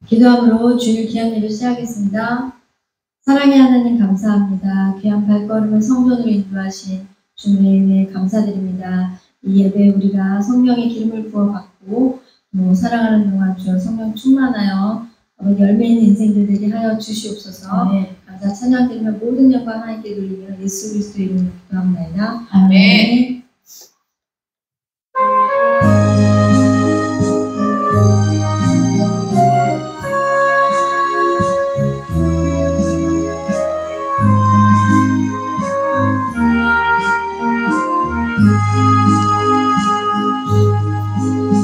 기도함으로 주일 귀한 예배 시작하겠습니다. 사랑의 하나님 감사합니다. 귀한 발걸음을 성전으로 인도하신 주님의 은혜에 감사드립니다. 이 예배에 우리가 성령의 기름을 부어받고 사랑하는 동안 주여 성령 충만하여 열매 있는 인생들 되게 하여 주시옵소서. 네. 감사 찬양드리며 모든 영광 하나님께 돌리며 예수 그리스도의 이름으로 기도합니다. 아멘.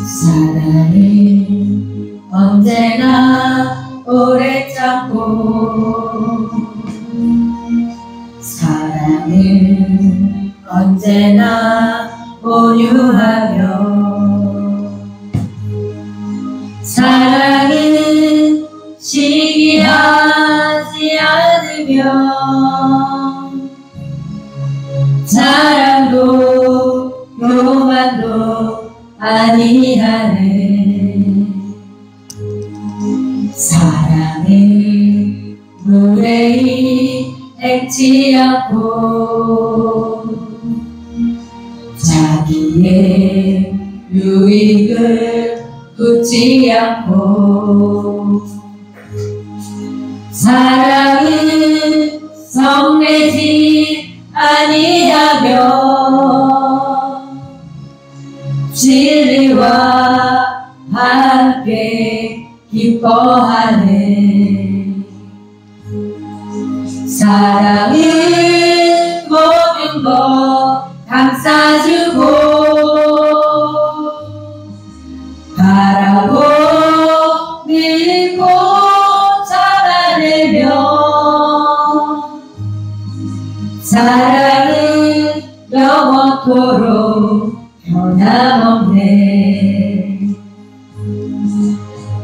사랑은 언제나 오래 참고, 사랑은 언제나 온유하며, 사랑은 시기하지 않으며, 사랑도 교만도 아니하네. 사랑은 무례히 행치 않고, 자기의 유익을 묻지 않고, 사랑은 성내지 아니하며, 진리와 함께 기뻐하네. 사랑은 모든 것 감싸주고, 바라고 믿고 참아내며, 사랑은 영원토록 변함없네.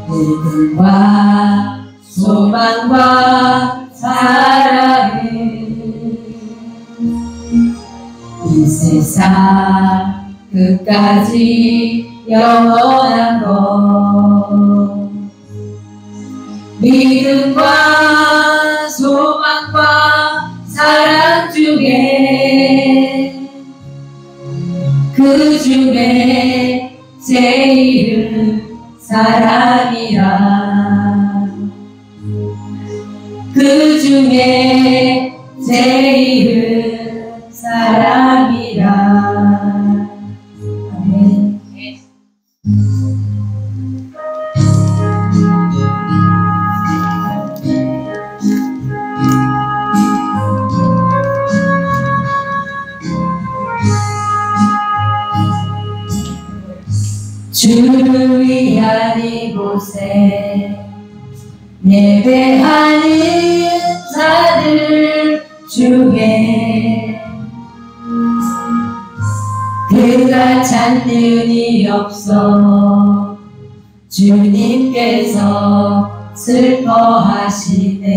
믿음과 소망과 사랑은 이 세상 끝까지 영원한 것. 믿음과 소망과 사랑 중에 그 중에 제일은 사랑이라. 그 중에 제일은 사랑이라. 아멘. 주를 위한 이곳에 예배하는 자들 중에 그가 찾는 이 없어 주님께서 슬퍼하시네.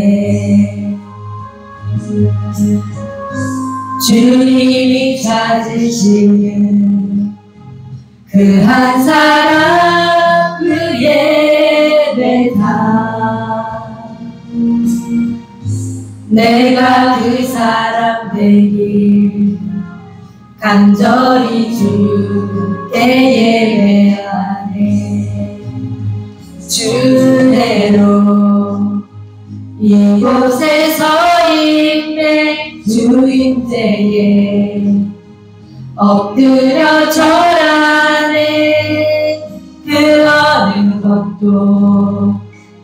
주님이 찾으시는 그 한 사람 그 예배다. 내가 그 사람 되길 간절히 주께 예배하네. 주대로 이곳에 서 있네. 주임제에 엎드려 절하네. 그 어느 것도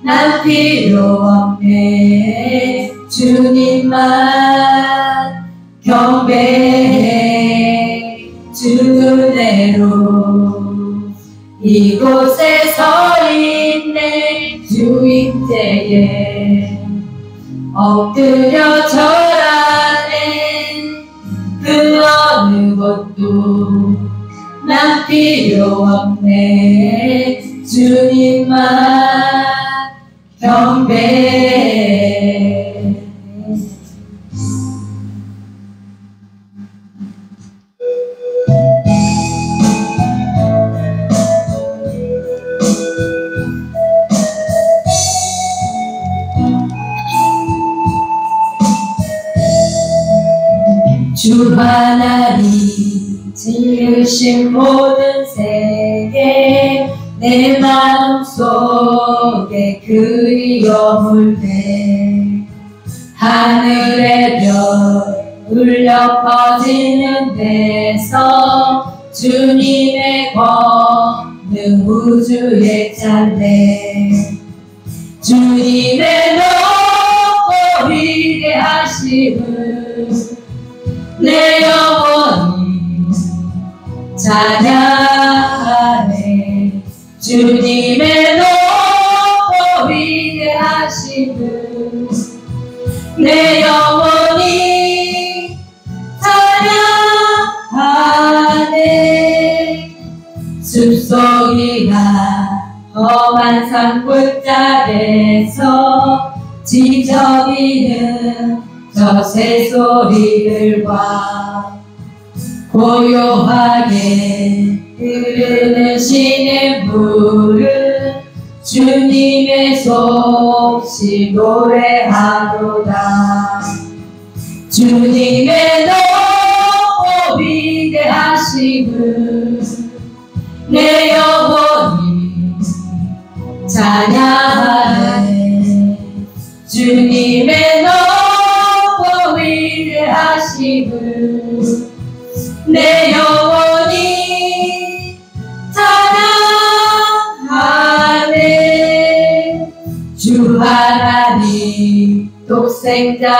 난 필요 없네. 주님만 경배해. 주대로 이곳에 서 있네. 주임제에 엎드려 절하네. 그 어느 것도 난 필요 없네. 주님만 경배해. 주 하나님 지으신 모든 세계 내 마음속에 그리움을 대 하늘의 별 울려 퍼지는 데서 주님의 권능 우주에 찬대 주님의 높고 위대하심을 내 영혼이 찬양하네 주님의 높고 위대하심을 내 영혼이 찬양하네 숲속이나 험한 산 골짜기에서 지저귀는 저 새소리들과 고요하게 흐르는 시냇물은 주님의 솜씨 노래하도다 주님의 높고 위대하심을 내 영혼이 찬양하네 주님의 높고 위대하심을 내 영혼이 찬양하네 주 하나님 독생자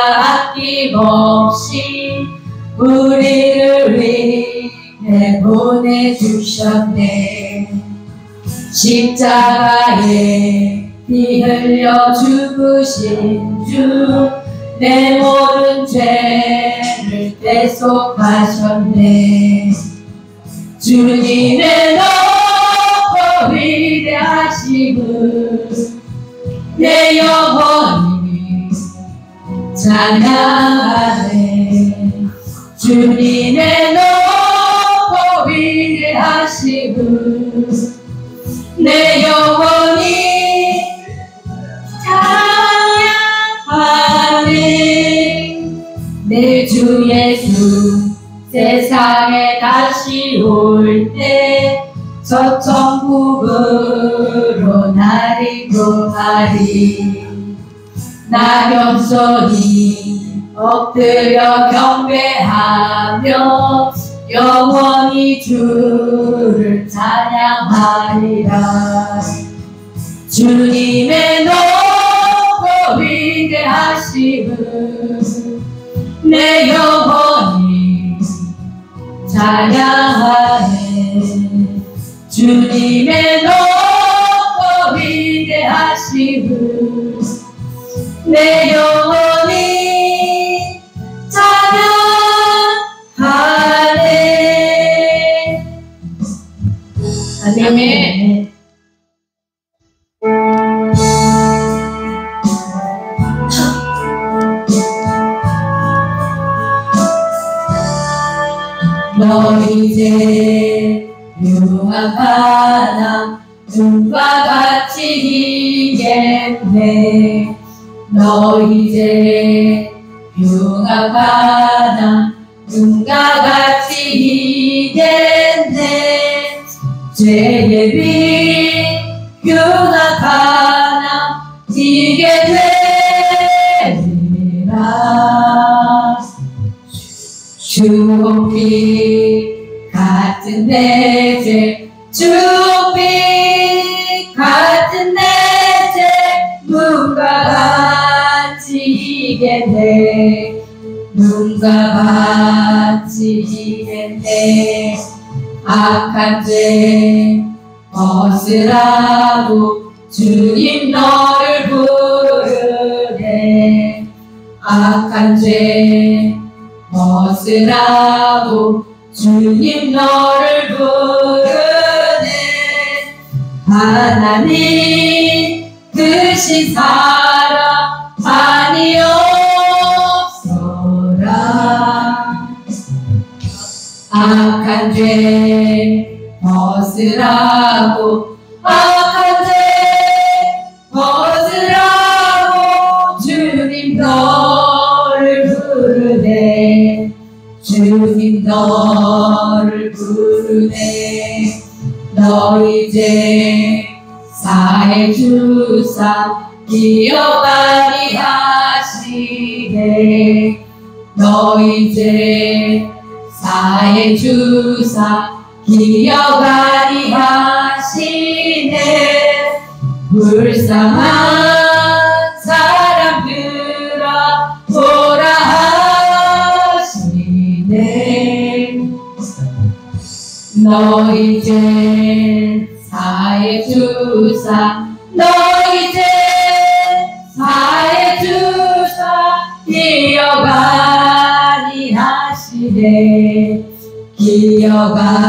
아낌없이 우리를 위해 보내주셨네 십자가에 피 흘려 죽으신 주 내 모든 죄를 대속하셨네 주님의 높고 위대하심을 내 영혼이 찬양하네 주님의 높고 위대하심을 내 영혼이 내 주 예수 세상에 다시 올 때 저 천국으로 날 인도하리 낙엽소리 엎드려 경배하며 영원히 주를 찬양하리라 주님의 높고 위대하심을 내 영혼이 찬양하네 주님의 높고 위대하심을 내 영혼이 찬양하네 아멘. 너 이제 흉악하나 눈과 같이 이겠네 너 이제 흉악하나 눈과 같이 이겠네 죄의 빛 흉악하나 이게 되리라 주홍빛 같은 내 죄 주홍빛 같은 내 죄 눈과 같이 이겠네 눈과 같이 이겠네 악한 죄 벗으라고 주님 너를 부르네 악한 죄 벗으라고 주님 너를 부르네 하나님 크신 사랑 아니옵소라 악한 죄 벗으라고 악한 죄 벗으라고 주님 너를 부르네 죄의 부르네. 너 이제 사해 주사 기억하리 하시네. 너 이제 사해 주사 기억하리 하시네. 불쌍한 사람들아 보라 하시네. 너 이제 사해 주사 너 이제 사해 주사 기억하리 하시네. 기억하리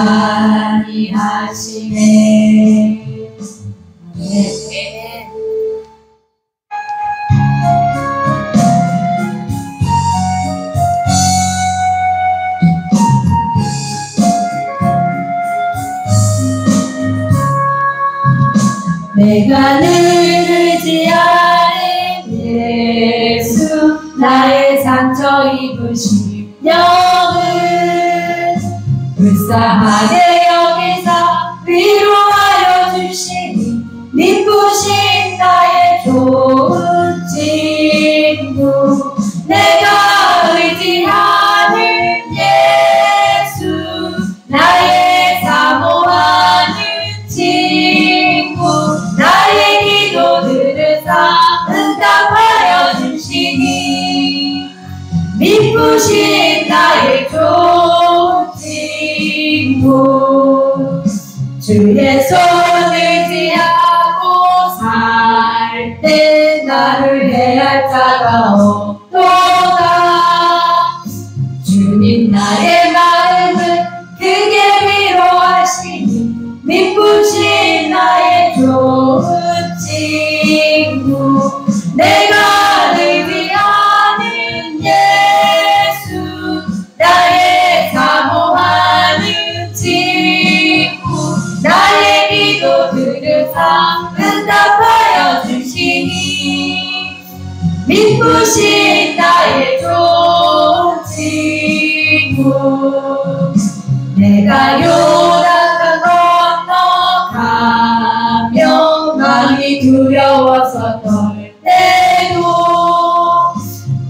하시네. 내가 늘 의지하는 예수 나의 상처 입으신 영은 불쌍하게 여기사 위로하여 주시니 믿으신 나의 좋은 친구. 내가 의지하는 예수 나의 사모하는 친구. 나의 기도 들으사 응답하여 주시니 믿으신 나의 좋은 친구. 주의 손을 의지하고 살 때 나를 해할 자가 없도다. 주님 나의 마음을 크게 위로하시니 믿으신 나의 좋은 친구. 내가 의지하는 예수 나의 사모하는 친구. 나의 기도 들으사 응답하여 주시니 믿으신 나의 좋은 친구. 내가 요단강 건너가며 마음이 두려워서 떨 때도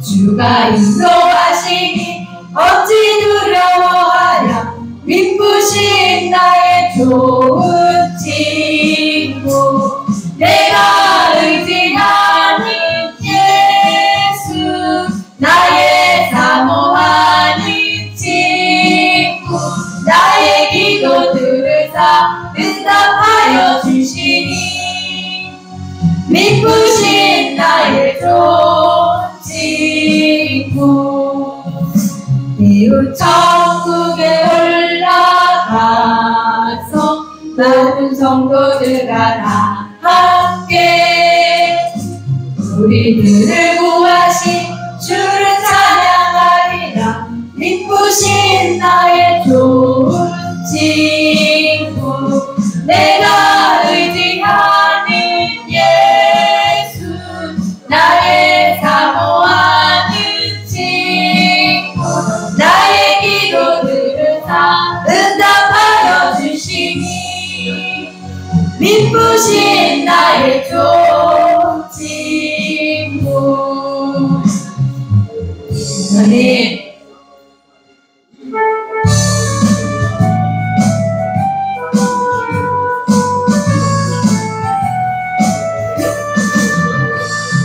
주가 인도하시니 어찌 두려워하랴. 믿으신 나의 좋은 친구. 내가 의지하는 예수 나의 사모하는 친구. 나의 기도 들으사 응답하여 주시니 믿으신 나의 좋은 친구. 이웃 천국에 올라가서 모든 성도들과 다 함께 우리들을 구하신 주를 찬양하리라. 믿으신 나의 좋은 친구. 내가 의지하는 예수 나의 사모하는 친구. 나의 기도 들으사 응답하여 주시니 믿으신 나의 좋은 친구. 주님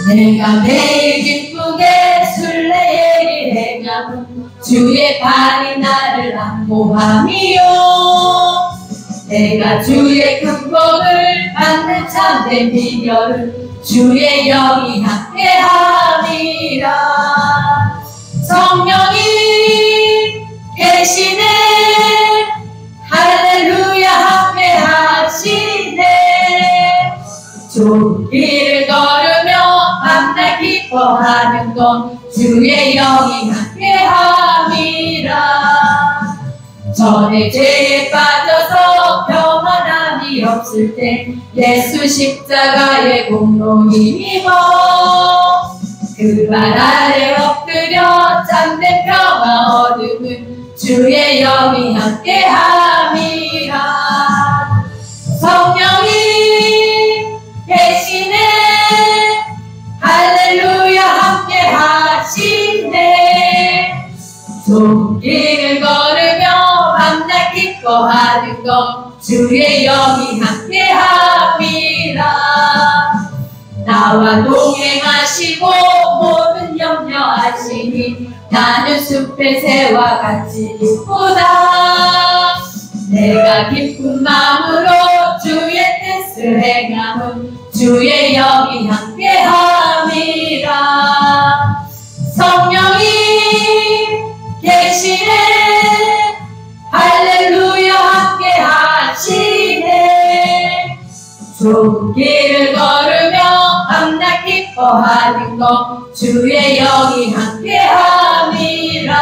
내가 매일 기쁘게 순례의 행함은 주의 팔이 나를 안보함이요. 내가 주의 큰 복을 받는 참된 비결은 주의 영이 함께함이라. 성령이 계시네. 할렐루야 함께하시네. 좋은 길을 걸으며 밤낮 기뻐하는 건 주의 영이 함께함이라. 전에 죄에 빠져서 평안함이 없을 때 예수 십자가의 공로 힘입어 그 발 아래 엎드려 참된 평화 얻음은 주의 영이 함께함이라. 함께함이라. 성령이 계시네. 할렐루야 함께하시네. 좁은 길을 걸으며 밤낮 기뻐하는 것 주의 영이 함께함이라. 나와 동행하시고 모든 염려하시니 나는 숲의 새와 같이 기쁘다. 내가 기쁜 마음으로 주의 뜻을 행함은 주의 영이 함께함이라. 성령이 계시네. 할렐루야 함께하시네. 좁은 길을 걸으며 밤낮 기뻐하는 것 주의 영이 함께함이라.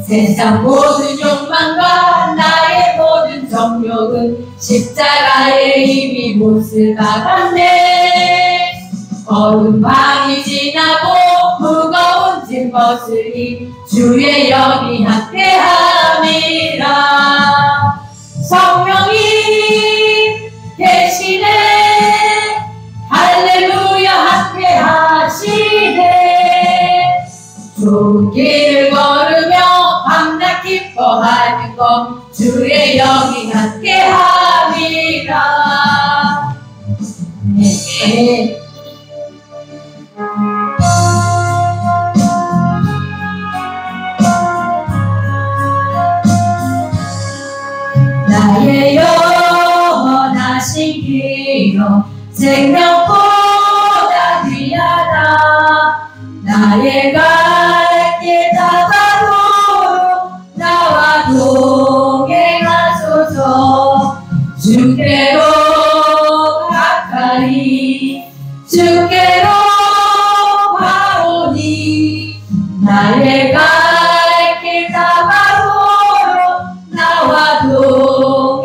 세상 모든 욕망과 나의 모든 정욕은 십자가에 이미 못을 박았네. 어두운 밤이 지나고 무거운 짐 벗으니 주의 영이 함께함이라. 성령이 계시네. 할렐루야 함께하시네. 좁은 길을 걸으며 밤낮 기뻐하는 것 주의 영이 함께함이라. 네. 나의 영원하신 길로 생명보다 귀하다. 나의 갈 길 다가도록 나와 동행하소서. 주께로 가까이 주께로 가오니 나의 갈 길 다가도록 나와 동행하소서.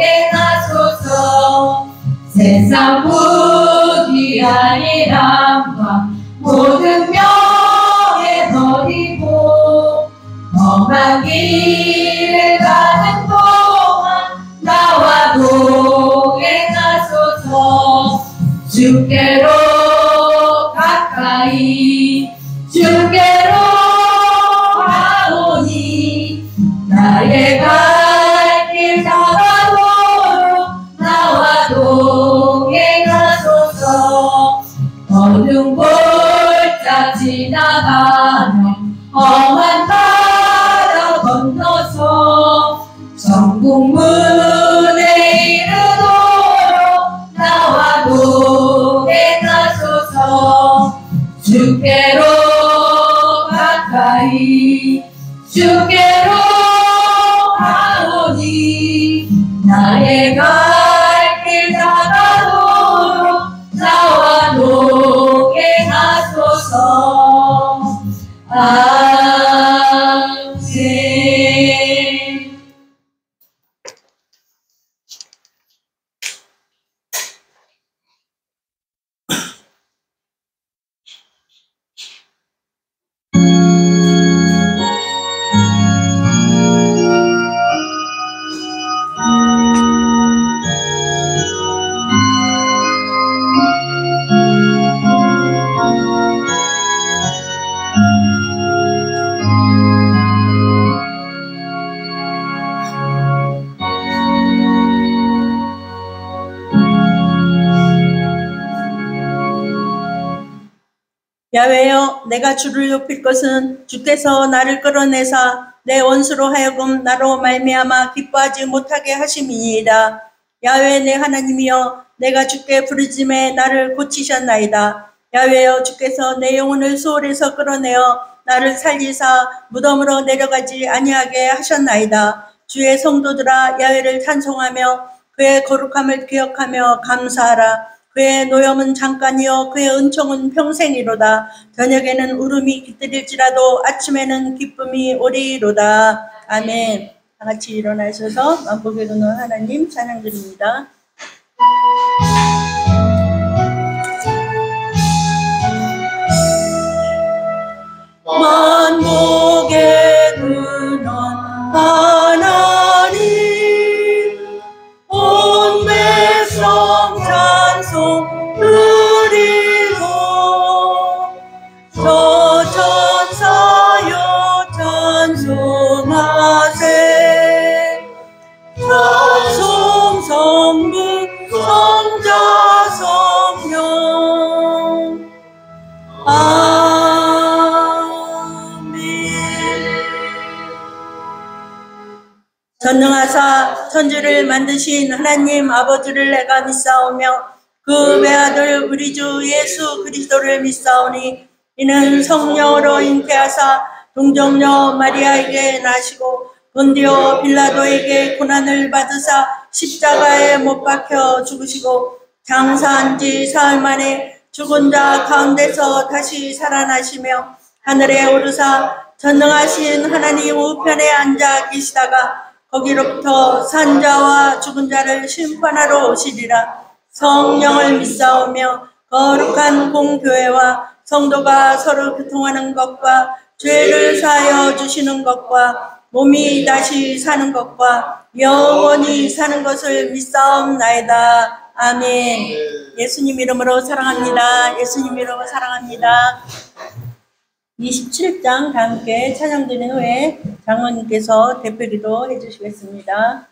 세상 부귀한 이람과 모든 명예 버리고 험한 길을 가는 동안 나와 동행하소서. 주께로 가까이 주께로 가오니 나의 갈 길 다가도록 나와 동행하소서. 어두운 골짜 지나가며 험한 바다 건너서 천국 문에 이르도록 나와 동행하소서. 주께로 가까이 주께로 가오니 나의 갈 길 다가도록 나와 동행하소서. 아멘. 야훼여, 내가 주를 높일 것은 주께서 나를 끌어내사 내 원수로 하여금 나로 말미암아 기뻐하지 못하게 하심이니이다. 야훼 내 하나님이여, 내가 주께 부르짖음에 나를 고치셨나이다. 야훼여, 주께서 내 영혼을 수월에서 끌어내어 나를 살리사 무덤으로 내려가지 아니하게 하셨나이다. 주의 성도들아, 야훼를 찬송하며 그의 거룩함을 기억하며 감사하라. 그의 노염은 잠깐이요 그의 은총은 평생이로다. 저녁에는 울음이 깃들일지라도 아침에는 기쁨이 오리로다. 아멘. 다 같이 일어나셔서 만복의 근원 하나님 찬양 드립니다. 만복의 근원 하나님 전능하사 천지를 만드신 하나님 아버지를 내가 믿사오며 그 외아들 우리 주 예수 그리스도를 믿사오니 이는 성령으로 잉태하사 동정녀 마리아에게 나시고 본디오 빌라도에게 고난을 받으사 십자가에 못 박혀 죽으시고 장사한 지 사흘 만에 죽은 자 가운데서 다시 살아나시며 하늘에 오르사 전능하신 하나님 우편에 앉아 계시다가 거기로부터 산 자와 죽은 자를 심판하러 오시리라. 성령을 믿사오며 거룩한 공교회와 성도가 서로 교통하는 것과 죄를 사하여 주시는 것과 몸이 다시 사는 것과 영원히 사는 것을 믿사옵나이다. 아멘. 예수님 이름으로 사랑합니다. 예수님 이름으로 사랑합니다. 27장 다 함께 찬양 드린 후에 장로님께서 대표기도 해주시겠습니다.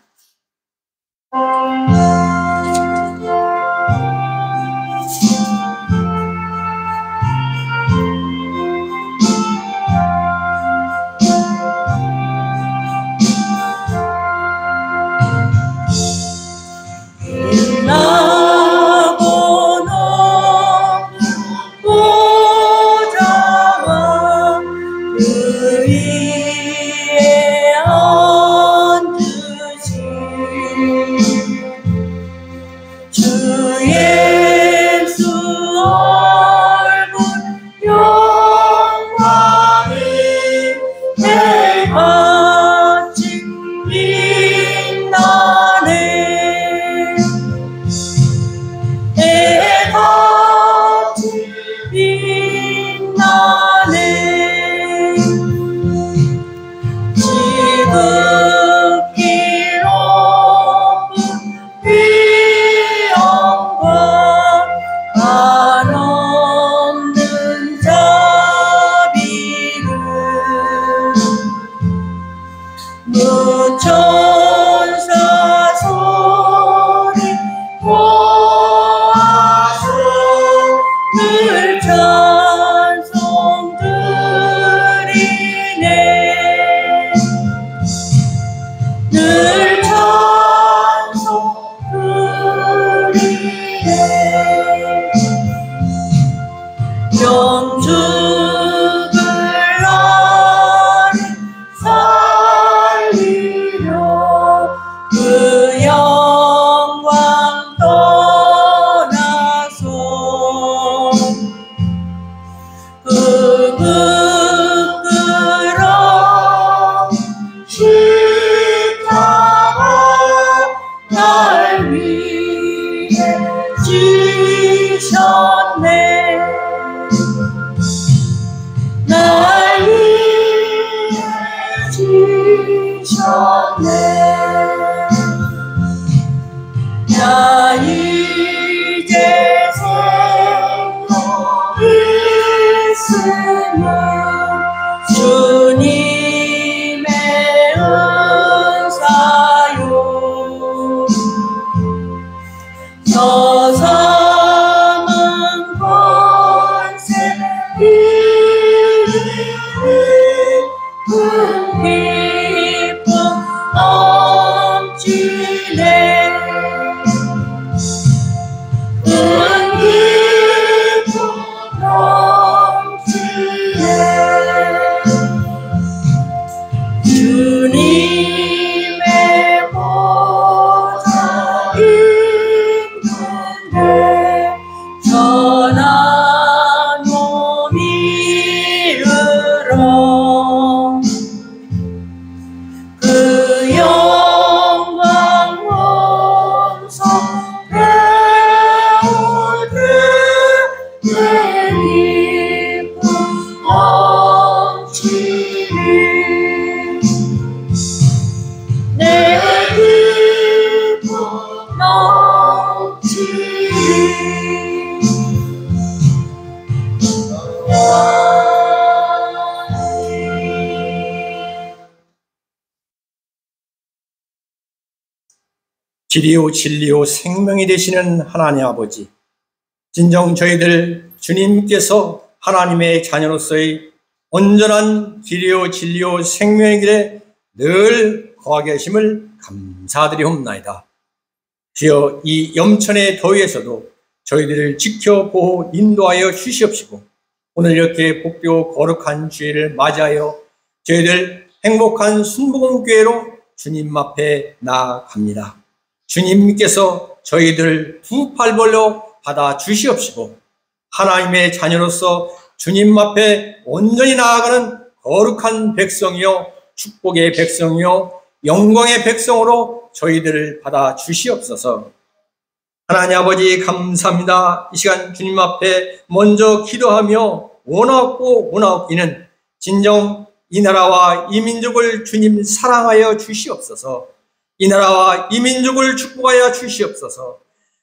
길이요 진리요 생명이 되시는 하나님 아버지, 진정 저희들 주님께서 하나님의 자녀로서의 온전한 길이요 진리요 생명의 길에 늘 거하게 하심을 감사드리옵나이다. 주여, 이 염천의 더위에서도 저희들을 지켜 보호 인도하여 주시옵시고, 오늘 이렇게 복되고 거룩한 주일을 맞이하여 저희들 행복한 순복음교회로 주님 앞에 나아갑니다. 주님께서 저희들 두 팔 벌려 받아 주시옵시고, 하나님의 자녀로서 주님 앞에 온전히 나아가는 거룩한 백성이요, 축복의 백성이요, 영광의 백성으로 저희들을 받아 주시옵소서. 하나님 아버지 감사합니다. 이 시간 주님 앞에 먼저 기도하며 원하옵기는 진정 이 나라와 이 민족을 주님 사랑하여 주시옵소서. 이 나라와 이 민족을 축복하여 주시옵소서.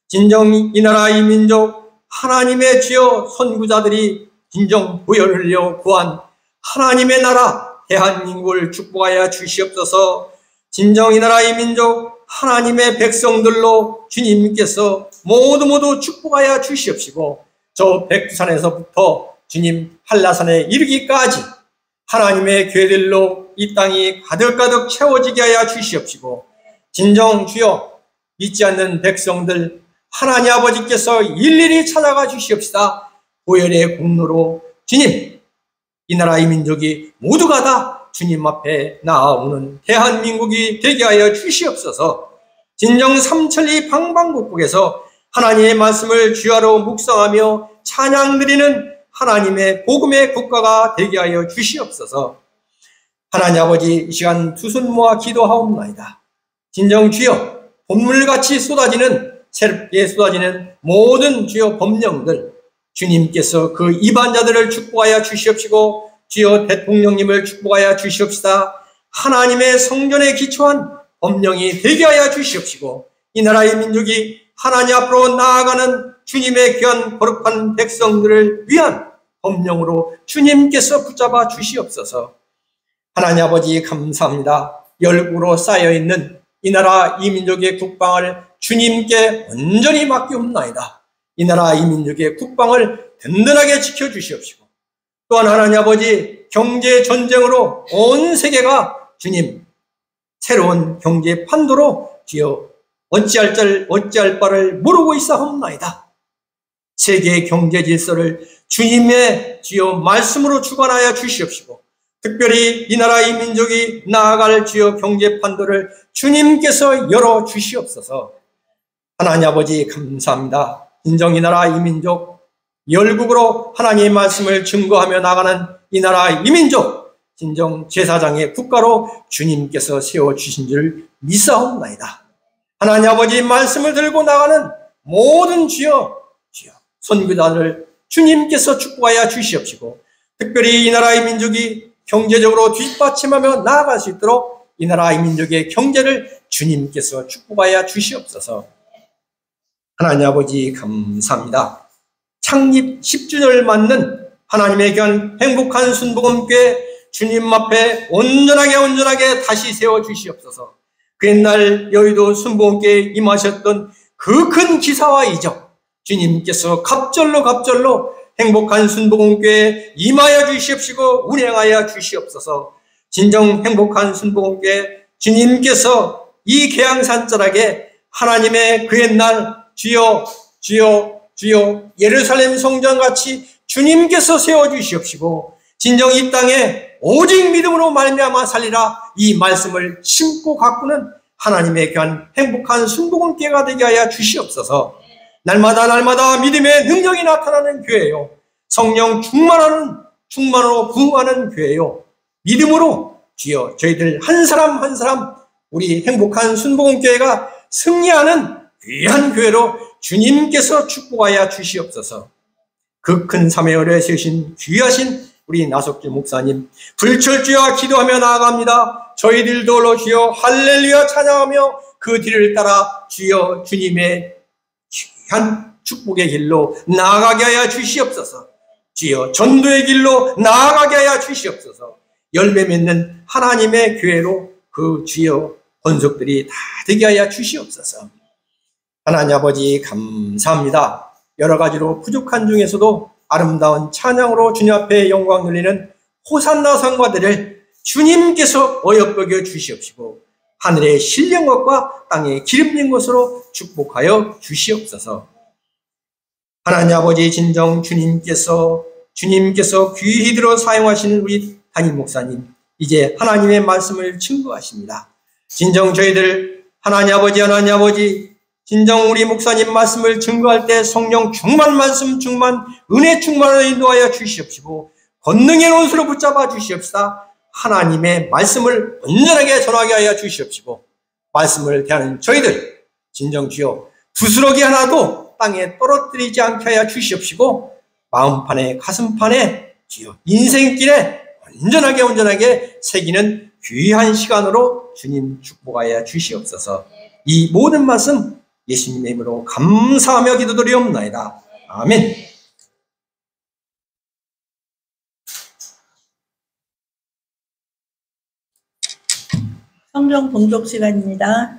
진정 이 나라 이 민족 하나님의 주여 선구자들이 진정 보혈을 흘려 구한 하나님의 나라 대한민국을 축복하여 주시옵소서. 진정 이 나라 이 민족 하나님의 백성들로 주님께서 모두 축복하여 주시옵시고, 저 백두산에서부터 주님 한라산에 이르기까지 하나님의 교회들로 이 땅이 가득가득 채워지게 하여 주시옵시고, 진정 주여 믿지 않는 백성들 하나님 아버지께서 일일이 찾아가 주시옵시다. 보혈의 공로로 주님 이 나라 이 민족이 모두가 다 주님 앞에 나아오는 대한민국이 되게 하여 주시옵소서. 진정 삼천리 방방곡곡에서 하나님의 말씀을 주야로 묵상하며 찬양드리는 하나님의 복음의 국가가 되게 하여 주시옵소서. 하나님 아버지, 이 시간 두 손 모아 기도하옵나이다. 진정 주여, 봄물같이 쏟아지는, 새롭게 쏟아지는 모든 주여 법령들, 주님께서 그 이반자들을 축복하여 주시옵시고, 주여 대통령님을 축복하여 주시옵시다. 하나님의 성전에 기초한 법령이 되게 하여 주시옵시고, 이 나라의 민족이 하나님 앞으로 나아가는 주님의 귀한 거룩한 백성들을 위한 법령으로 주님께서 붙잡아 주시옵소서. 하나님 아버지 감사합니다. 열국으로 쌓여있는 이 나라 이 민족의 국방을 주님께 온전히 맡기옵나이다. 이 나라 이 민족의 국방을 든든하게 지켜주시옵시고, 또한 하나님 아버지 경제 전쟁으로 온 세계가 주님 새로운 경제 판도로 주여 어찌할 바를 모르고 있사옵나이다. 세계의 경제 질서를 주님의 주여 말씀으로 주관하여 주시옵시고, 특별히 이 나라 이 민족이 나아갈 주여 경제 판도를 주님께서 열어 주시옵소서. 하나님 아버지 감사합니다. 인정 이 나라 이 민족 열국으로 하나님의 말씀을 증거하며 나가는 이 나라 이 민족 진정 제사장의 국가로 주님께서 세워주신 줄 믿사옵나이다. 하나님 아버지 말씀을 들고 나가는 모든 주여 선교자들 주님께서 축복하여 주시옵시고, 특별히 이 나라의 민족이 경제적으로 뒷받침하며 나아갈 수 있도록 이 나라의 민족의 경제를 주님께서 축복하여 주시옵소서. 하나님 아버지 감사합니다. 창립 10주년을 맞는 하나님의 귀한 행복한 순복음교회 주님 앞에 온전하게 다시 세워주시옵소서. 그 옛날 여의도 순복음교회에 임하셨던 그 큰 기사와 이적 주님께서 갑절로 행복한 순복음교회에 임하여 주시옵시고 운행하여 주시옵소서. 진정 행복한 순복음교회 주님께서 이 계양산자락에 하나님의 그 옛날 주여 예루살렘 성전같이 주님께서 세워주시옵시고, 진정 이 땅에 오직 믿음으로 말미암아 살리라 이 말씀을 심고 가꾸는 하나님의 귀한 행복한 순복음교회가 되게 하여 주시옵소서. 날마다 믿음의 능력이 나타나는 교회요, 성령 충만으로 부흥하는 교회요, 믿음으로 주여 저희들 한 사람 한 사람 우리 행복한 순복음교회가 승리하는 귀한 교회로 주님께서 축복하여 주시옵소서. 그 큰 삶의 어뢰에 세우신 귀하신 우리 나석길 목사님 불철주야 기도하며 나아갑니다. 저희들도 주여 할렐루야 찬양하며 그 뒤를 따라 주여 주님의 귀한 축복의 길로 나아가게 하여 주시옵소서. 주여 전도의 길로 나아가게 하여 주시옵소서. 열매 맺는 하나님의 교회로 그 주여 권속들이 다 되게 하여 주시옵소서. 하나님 아버지 감사합니다. 여러 가지로 부족한 중에서도 아름다운 찬양으로 주님 앞에 영광 돌리는 호산나 성가들을 주님께서 어여뻐겨 주시옵시고, 하늘의 신령 것과 땅의 기름진 것으로 축복하여 주시옵소서. 하나님 아버지, 진정 주님께서 귀히 들어 사용하시는 우리 담임 목사님, 이제 하나님의 말씀을 증거하십니다. 진정 저희들 하나님 아버지, 진정 우리 목사님 말씀을 증거할 때 성령 충만, 말씀 충만, 은혜 충만으로 인도하여 주시옵시고 권능의 온수로 붙잡아 주시옵시다. 하나님의 말씀을 온전하게 전하게 하여 주시옵시고 말씀을 대하는 저희들 진정 주여 부스러기 하나도 땅에 떨어뜨리지 않게 하여 주시옵시고 마음판에 가슴판에 주여 인생길에 온전하게 새기는 귀한 시간으로 주님 축복하여 주시옵소서. 이 모든 말씀 예수님의 이름으로 감사하며 기도드리옵나이다. 아멘. 성경 봉독 시간입니다.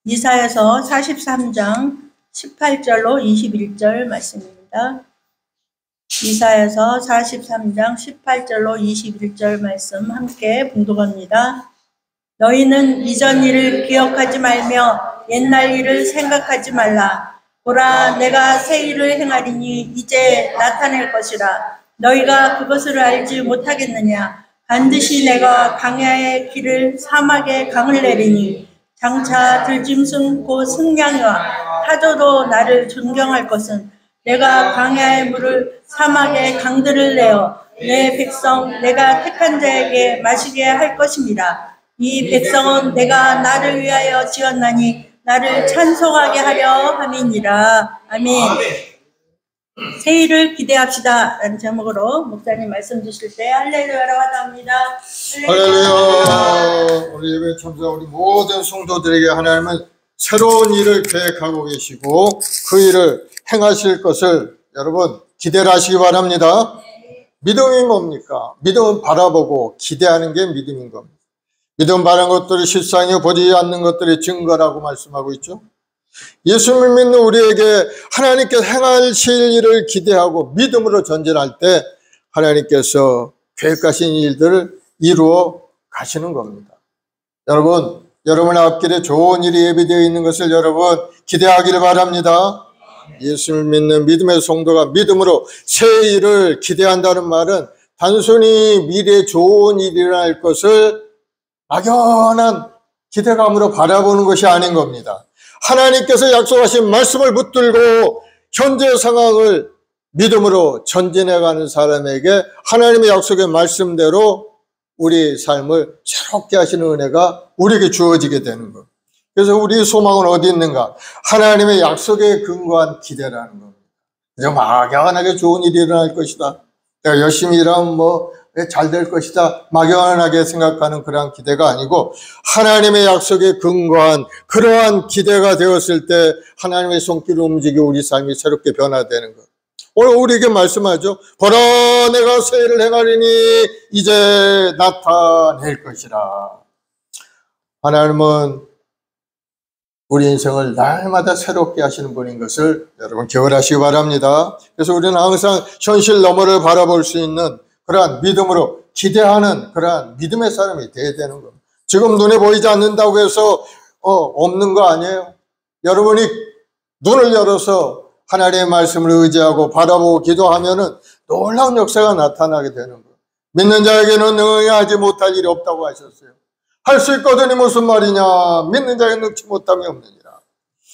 이사야서 43장 18절로 21절 말씀입니다. 이사야서 43장 18절로 21절 말씀 함께 봉독합니다. 너희는 이전 일을 기억하지 말며 옛날 일을 생각하지 말라. 보라, 내가 새 일을 행하리니 이제 나타낼 것이라. 너희가 그것을 알지 못하겠느냐? 반드시 내가 광야의 길을 사막에 강을 내리니 장차 들짐승 곧 승냥이와 타조도 나를 존경할 것은 내가 광야의 물을 사막의 강들을 내어 내 백성 내가 택한 자에게 마시게 할 것입니다. 이 백성은 내가 나를 위하여 지었나니 나를 찬송하게 하려 함이니라. 아멘. 새 일을 기대합시다 라는 제목으로 목사님 말씀 주실 때 할렐루야라고 합니다. 할렐루야. 우리 예배 참사 우리 모든 성도들에게 하나님은 새로운 일을 계획하고 계시고 그 일을 행하실 것을 여러분 기대를 하시기 바랍니다. 믿음이 뭡니까? 믿음은 바라보고 기대하는 게 믿음인 겁니다. 믿음 바라는 것들이 실상이요 보지 않는 것들의 증거라고 말씀하고 있죠. 예수님을 믿는 우리에게 하나님께서 행하실 일을 기대하고 믿음으로 전진할 때 하나님께서 계획하신 일들을 이루어 가시는 겁니다. 여러분, 여러분 앞길에 좋은 일이 예비되어 있는 것을 여러분 기대하기를 바랍니다. 예수님을 믿는 믿음의 성도가 믿음으로 새 일을 기대한다는 말은 단순히 미래에 좋은 일이 일어날 것을 막연한 기대감으로 바라보는 것이 아닌 겁니다. 하나님께서 약속하신 말씀을 붙들고 현재 상황을 믿음으로 전진해가는 사람에게 하나님의 약속의 말씀대로 우리 삶을 새롭게 하시는 은혜가 우리에게 주어지게 되는 것. 그래서 우리의 소망은 어디 있는가? 하나님의 약속에 근거한 기대라는 겁니다. 그냥 막연하게 좋은 일이 일어날 것이다. 내가 열심히 일하면 잘 될 것이다. 막연하게 생각하는 그러한 기대가 아니고 하나님의 약속에 근거한 그러한 기대가 되었을 때 하나님의 손길을 움직여 우리 삶이 새롭게 변화되는 것. 오늘 우리에게 말씀하죠. 보라, 내가 새 일을 행하리니 이제 나타낼 것이라. 하나님은 우리 인생을 날마다 새롭게 하시는 분인 것을 여러분 기억하시기 바랍니다. 그래서 우리는 항상 현실 너머를 바라볼 수 있는 그러한 믿음으로 기대하는 그러한 믿음의 사람이 되어야 되는 겁니다. 지금 눈에 보이지 않는다고 해서 없는 거 아니에요. 여러분이 눈을 열어서 하나님의 말씀을 의지하고 바라보고 기도하면은 놀라운 역사가 나타나게 되는 거예요. 믿는 자에게는 능하지 못할 일이 없다고 하셨어요. 할 수 있거든이 무슨 말이냐? 믿는 자에게 능치 못함이 없느니라.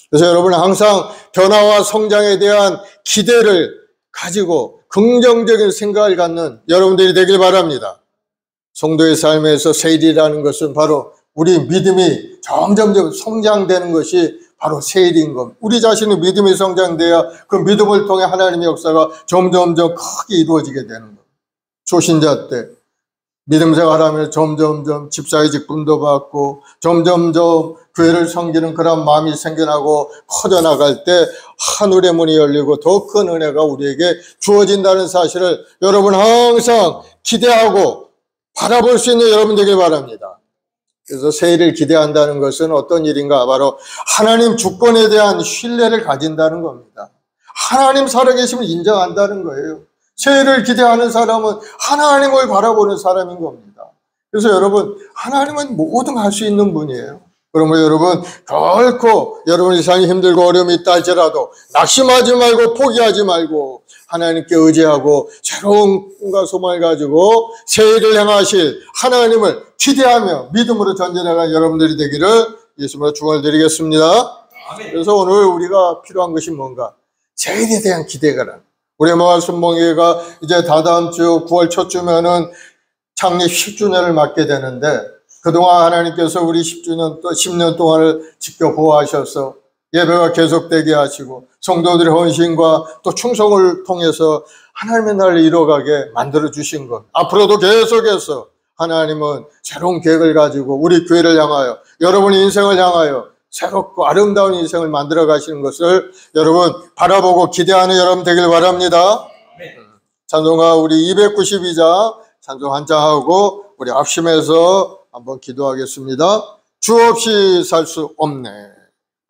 그래서 여러분은 항상 변화와 성장에 대한 기대를 가지고 긍정적인 생각을 갖는 여러분들이 되길 바랍니다. 성도의 삶에서 새 일이라는 것은 바로 우리 믿음이 점점점 성장되는 것이 바로 새 일인 겁니다. 우리 자신의 믿음이 성장돼야 그 믿음을 통해 하나님의 역사가 점점점 크게 이루어지게 되는 겁니다. 초신자 때 믿음 생활하면 점점점 집사의 직분도 받고 점점점 교회를 섬기는 그런 마음이 생겨나고 커져나갈 때 하늘의 문이 열리고 더 큰 은혜가 우리에게 주어진다는 사실을 여러분 항상 기대하고 바라볼 수 있는 여러분 되길 바랍니다. 그래서 새 일을 기대한다는 것은 어떤 일인가? 바로 하나님 주권에 대한 신뢰를 가진다는 겁니다. 하나님 살아계심을 인정한다는 거예요. 새 일을 기대하는 사람은 하나님을 바라보는 사람인 겁니다. 그래서 여러분, 하나님은 뭐든 할 수 있는 분이에요. 그러므로 여러분 결코 여러분 이상이 힘들고 어려움이 있다 할지라도 낙심하지 말고 포기하지 말고 하나님께 의지하고 새로운 꿈과 소망을 가지고 새 일을 행하실 하나님을 기대하며 믿음으로 전진해가는 여러분들이 되기를 예수님으로 축원을 드리겠습니다. 그래서 오늘 우리가 필요한 것이 뭔가? 새 일에 대한 기대가. 우리 마을 순복음회가 이제 다다음 주 9월 첫 주면은 창립 10주년을 맞게 되는데 그동안 하나님께서 우리 10주년 또 10년 동안을 지켜 보호하셔서 예배가 계속되게 하시고 성도들의 헌신과 또 충성을 통해서 하나님의 나라를 이뤄가게 만들어 주신 것. 앞으로도 계속해서 하나님은 새로운 계획을 가지고 우리 교회를 향하여 여러분의 인생을 향하여 새롭고 아름다운 인생을 만들어 가시는 것을 여러분 바라보고 기대하는 여러분 되길 바랍니다. 찬송가 우리 292장 찬송 한 장 하고 우리 합심해서 한번 기도하겠습니다. 주 없이 살 수 없네.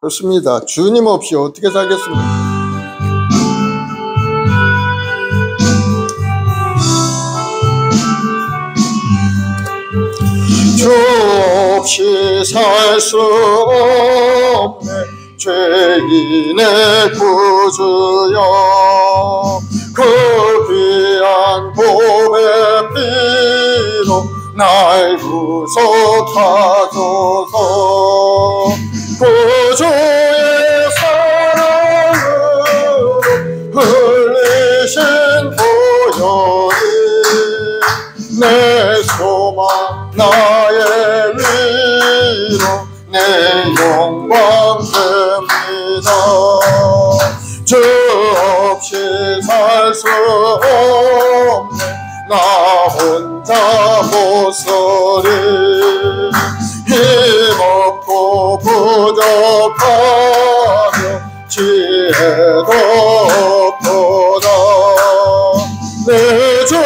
그렇습니다. 주님 없이 어떻게 살겠습니까? 주 없이 살 수 없네. 죄인의 구주여 그 귀한 보배 피로 날 구속하소서. 구주의 사랑으로 흘리신 보혈이 내 소망 나의 위로 내 영광 됩니다. 주 없이 살 수 없네. 나 혼자 못서리 힘없고 부족하며 지혜도 없도다. 내 주는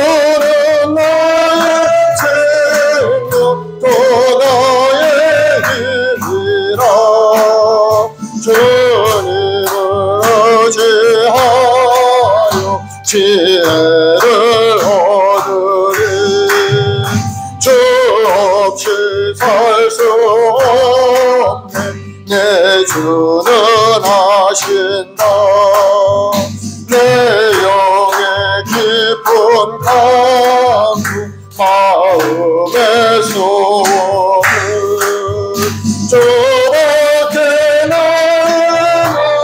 나의 생명 또 나의 힘이라. 주님을 의지하여 지혜를 얻으리. 주 없이 살 수 없네. 내 주는 하신다. 내 영의 깊은 강구 마음의 소원을 저밖에 나의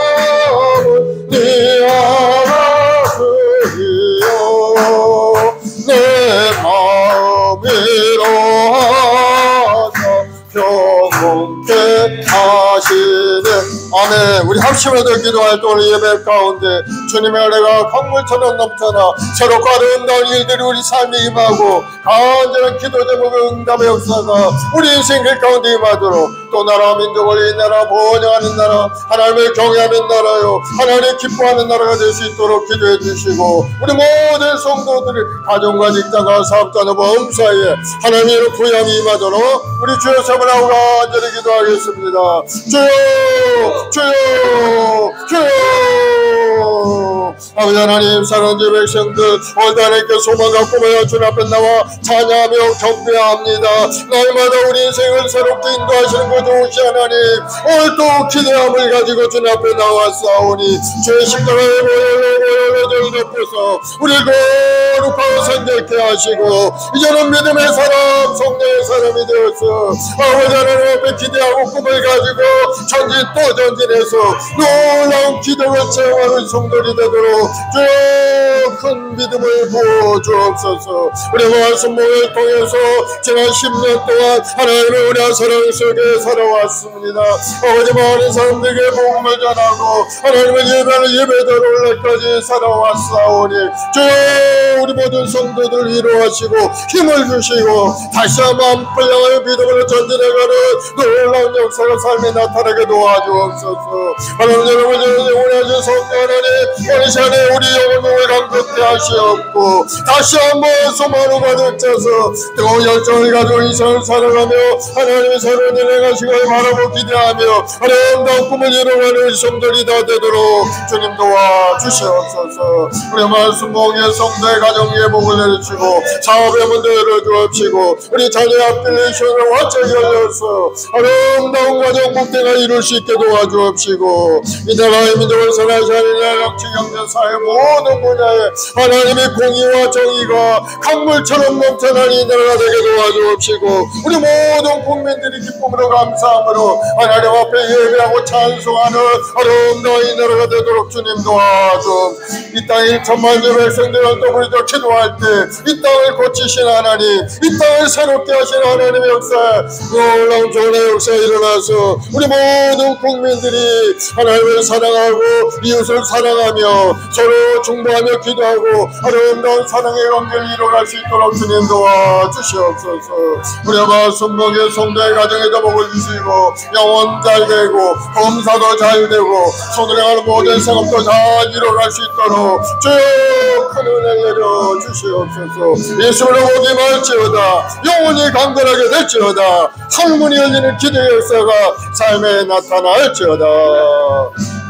마음은 네 알아주리요. 내 마음 위로하사 평온케 하시는 아멘. 우리 합심해서 기도할 때 오늘 예배 가운데 주님의 은혜가 강물처럼 넘쳐나 새롭고 아름다운 일들이 우리 삶에 임하고 간절한 기도 제목의 응답의 역사가 우리 인생 길 가운데 임하도록 또 나라 민족을 이 나라 번영하는 나라 하나님을 경외하는 나라요 하나님 기뻐하는 나라가 될 수 있도록 기도해 주시고 우리 모든 성도들이 가정과 직장과 사업자와 마음 사이에 하나님의 부양이 임하도록 우리 주여 삼으라고 간절히 기도하겠습니다. 주여 주여 주여. 아버지 하나님 사랑하는 주 백성들 오늘도 하나님께 소망 갖고 매여 주님 앞에 나와 찬양하며 경배합니다. 날마다 우리 인생을 새롭게 인도하시는 것 좋으신 하나님 오늘 또 기대함을 가지고 주님 앞에 나왔사오니 주의 십자가의 보혈로 덮어서 우리를 거룩하고 선洁게 하시고 이제는 믿음의 사람 성령의 사람이 되어서 아버지 하나님 앞에 기대하고 꿈을 가지고 전진 또 전진해서 놀라운 기도를 체험하는 성도들이 되도록 주여 큰 믿음을 부어주옵소서. 우리 마을 순복음을 통해서 지난 10년 동안 하나님의 은혜와 사랑 속에 살아왔습니다. 아버지 많은 사람들에게 복음을 전하고 하나님의 예배를 예배대로 올라까지 살아왔사오니 주여 우리 모든 성도들 위로하시고 힘을 주시고 다시 한번 불량하여 믿음으로 전진해가는 놀라운 역사가 삶에 나타나게 도와주옵소서. 하나님 여러분 영원하신 성령 하나님 오늘 시간에 우리 영혼을 강건케 하시옵고 다시 한번 소망으로 가득 차서 뜨거운 열정을 가지고 이 세상을 살아가며 하나님의 새로운 일을 행하시길 바라고 기대하며 아름다운 꿈을 이루어가는 성도들이 다 되도록 주님 도와주시옵소서. 우리 말씀 목에 성도의 가정에 복을 내리시고 사업의 문을 열어주옵시고 우리 자녀의 앞길을 시원을 활짝 열려서 아름다운 가정 복대가 이룰 수 있게 도와주옵시고 이 나라의 민족을 살아가는 정치, 경제, 사회 모든 분야에 하나님의 공의와 정의가 강물처럼 넘쳐나는 이 나라가 되게 도와주옵시고 우리 모든 국민들이 기쁨으로 감사함으로 하나님 앞에 예배하고 찬송하는 아름다운 이 나라가 되도록 주님 도와줘. 이 땅에 1천만 주 백성들을 또 우리도 기도할 때 이 땅을 고치신 하나님, 이 땅을 새롭게 하신 하나님의 역사, 놀라운 조언의 역사가 일어나서 우리 모든 국민들이 하나님을 사랑하고 이웃을 사랑하며 서로 중보하며 기도하고 아름다운 사랑의 관계를 이뤄갈 수 있도록 주님 도와주시옵소서. 우리 아마 손목의 성도의 가정에도 복을 주시고 영혼 잘 되고 범사도 잘 되고 손으로 하는 모든 생업도 잘 이뤄갈 수 있도록 주여 큰 은혜 내려 주시옵소서. 예수로 오기 말지어다 영혼이 강건하게 될지어다 학문이 열리는 기도의 역사가 삶에 나타날지어다.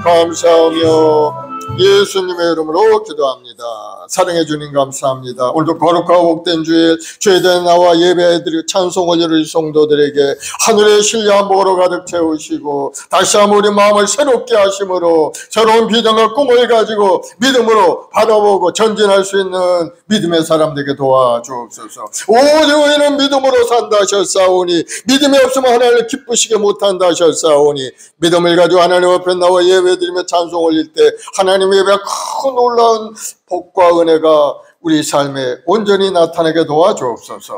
감사하며 예수님의 이름으로 기도합니다. 사랑해 주님 감사합니다. 오늘도 거룩하고 복된 주일 죄된 나와 예배드리고 찬송 올려를 성도들에게 하늘의 신뢰한 복으로 가득 채우시고 다시 한번 우리 마음을 새롭게 하심으로 새로운 비전과 꿈을 가지고 믿음으로 바라보고 전진할 수 있는 믿음의 사람들에게 도와주옵소서. 오직 우리는 믿음으로 산다 하셨사오니 믿음이 없으면 하나님을 기쁘시게 못한다 하셨사오니 믿음을 가지고 하나님 앞에 나와 예배드리며 찬송 올릴 때 하나님의 예배가 큰 놀라운 복과 은혜가 우리 삶에 온전히 나타나게 도와주옵소서.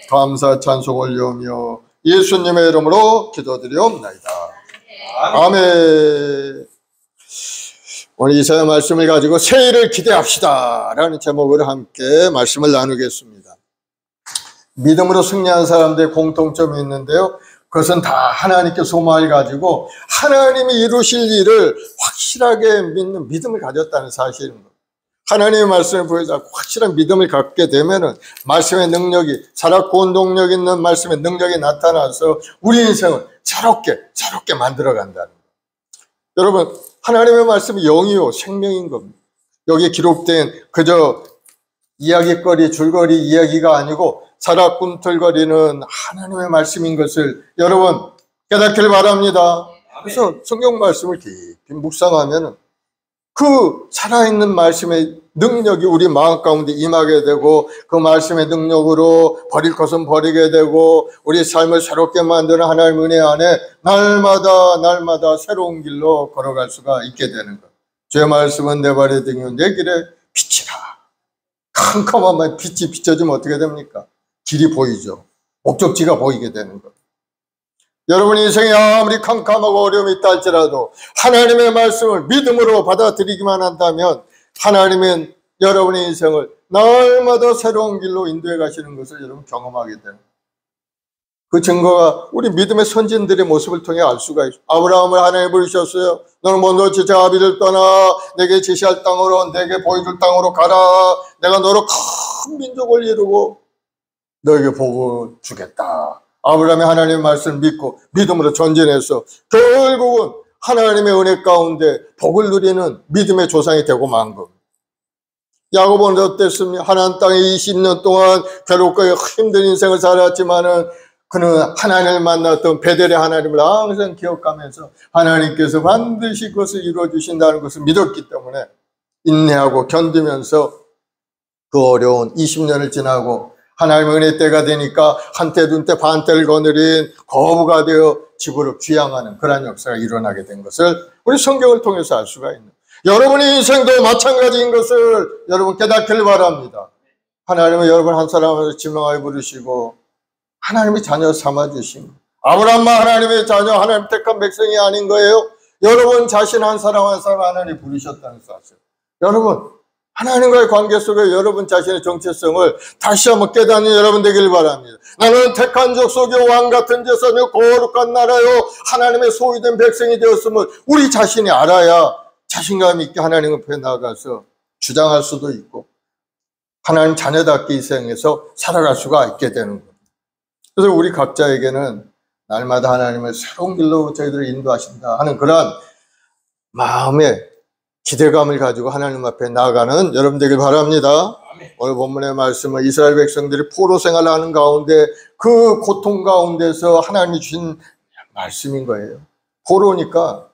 감사 찬송 올려오며 예수님의 이름으로 기도드리옵나이다. 아멘. 오늘 이사야 말씀을 가지고 새해를 기대합시다 라는 제목으로 함께 말씀을 나누겠습니다. 믿음으로 승리한 사람들의 공통점이 있는데요. 그것은 다 하나님께 소망을 가지고 하나님이 이루실 일을 확실하게 믿는 믿음을 가졌다는 사실입니다. 하나님의 말씀을 보여서 확실한 믿음을 갖게 되면은 말씀의 능력이 살았고 운동력 있는 말씀의 능력이 나타나서 우리 인생을 새롭게 만들어 간다는 거예요. 여러분 하나님의 말씀이 영이요 생명인 겁니다. 여기에 기록된 그저 이야기거리 줄거리 이야기가 아니고 살아 꿈틀거리는 하나님의 말씀인 것을 여러분 깨닫길 바랍니다. 그래서 성경 말씀을 깊이 묵상하면 그 살아있는 말씀의 능력이 우리 마음 가운데 임하게 되고 그 말씀의 능력으로 버릴 것은 버리게 되고 우리 삶을 새롭게 만드는 하나님의 은혜 안에 날마다 새로운 길로 걸어갈 수가 있게 되는 것. 주의 말씀은 내 발의 등이요 내 길에 빛이라. 캄캄한 빛이 비춰지면 어떻게 됩니까? 길이 보이죠. 목적지가 보이게 되는 것. 여러분 인생에 아무리 캄캄하고 어려움이 있다 할지라도 하나님의 말씀을 믿음으로 받아들이기만 한다면 하나님은 여러분의 인생을 날마다 새로운 길로 인도해 가시는 것을 여러분 경험하게 됩니다. 그 증거가 우리 믿음의 선진들의 모습을 통해 알 수가 있어요. 아브라함을 하나님이 부르셨어요. 너는 먼저 지체 아비를 떠나 내게 제시할 땅으로 내게 보여줄 땅으로 가라. 내가 너로 큰 민족을 이루고 너에게 복을 주겠다. 아브라함이 하나님의 말씀을 믿고 믿음으로 전진해서 결국은 하나님의 은혜 가운데 복을 누리는 믿음의 조상이 되고 만 겁니다. 야곱은 어땠습니까? 하나님 땅에 20년 동안 괴롭고 힘든 인생을 살았지만은 그는 하나님을 만났던 베델의 하나님을 항상 기억하면서 하나님께서 반드시 그것을 이루어주신다는 것을 믿었기 때문에 인내하고 견디면서 그 어려운 20년을 지나고 하나님의 은혜 때가 되니까 한때 눈때 반때를 거느린 거부가 되어 집으로 귀향하는 그런 역사가 일어나게 된 것을 우리 성경을 통해서 알 수가 있는 여러분의 인생도 마찬가지인 것을 여러분 깨닫기를 바랍니다. 하나님은 여러분 한 사람을 지명하여 부르시고 하나님의 자녀 삼아주신 아브라함만 하나님의 자녀 하나님 택한 백성이 아닌 거예요. 여러분 자신 한 사람 한 사람 하나님이 부르셨다는 사실. 여러분 하나님과의 관계 속에 여러분 자신의 정체성을 다시 한번 깨닫는 여러분 되길 바랍니다. 나는 택한 족속의 왕같은 제사며 거룩한 나라요 하나님의 소유된 백성이 되었음을 우리 자신이 알아야 자신감 있게 하나님 앞에 나가서 주장할 수도 있고 하나님 자녀답게 이 세상에서 살아갈 수가 있게 되는 겁니다. 그래서 우리 각자에게는 날마다 하나님을 새로운 길로 저희들을 인도하신다 하는 그런 마음의 기대감을 가지고 하나님 앞에 나아가는 여러분 되길 바랍니다. 오늘 본문의 말씀은 이스라엘 백성들이 포로 생활을 하는 가운데 그 고통 가운데서 하나님이 주신 말씀인 거예요. 포로니까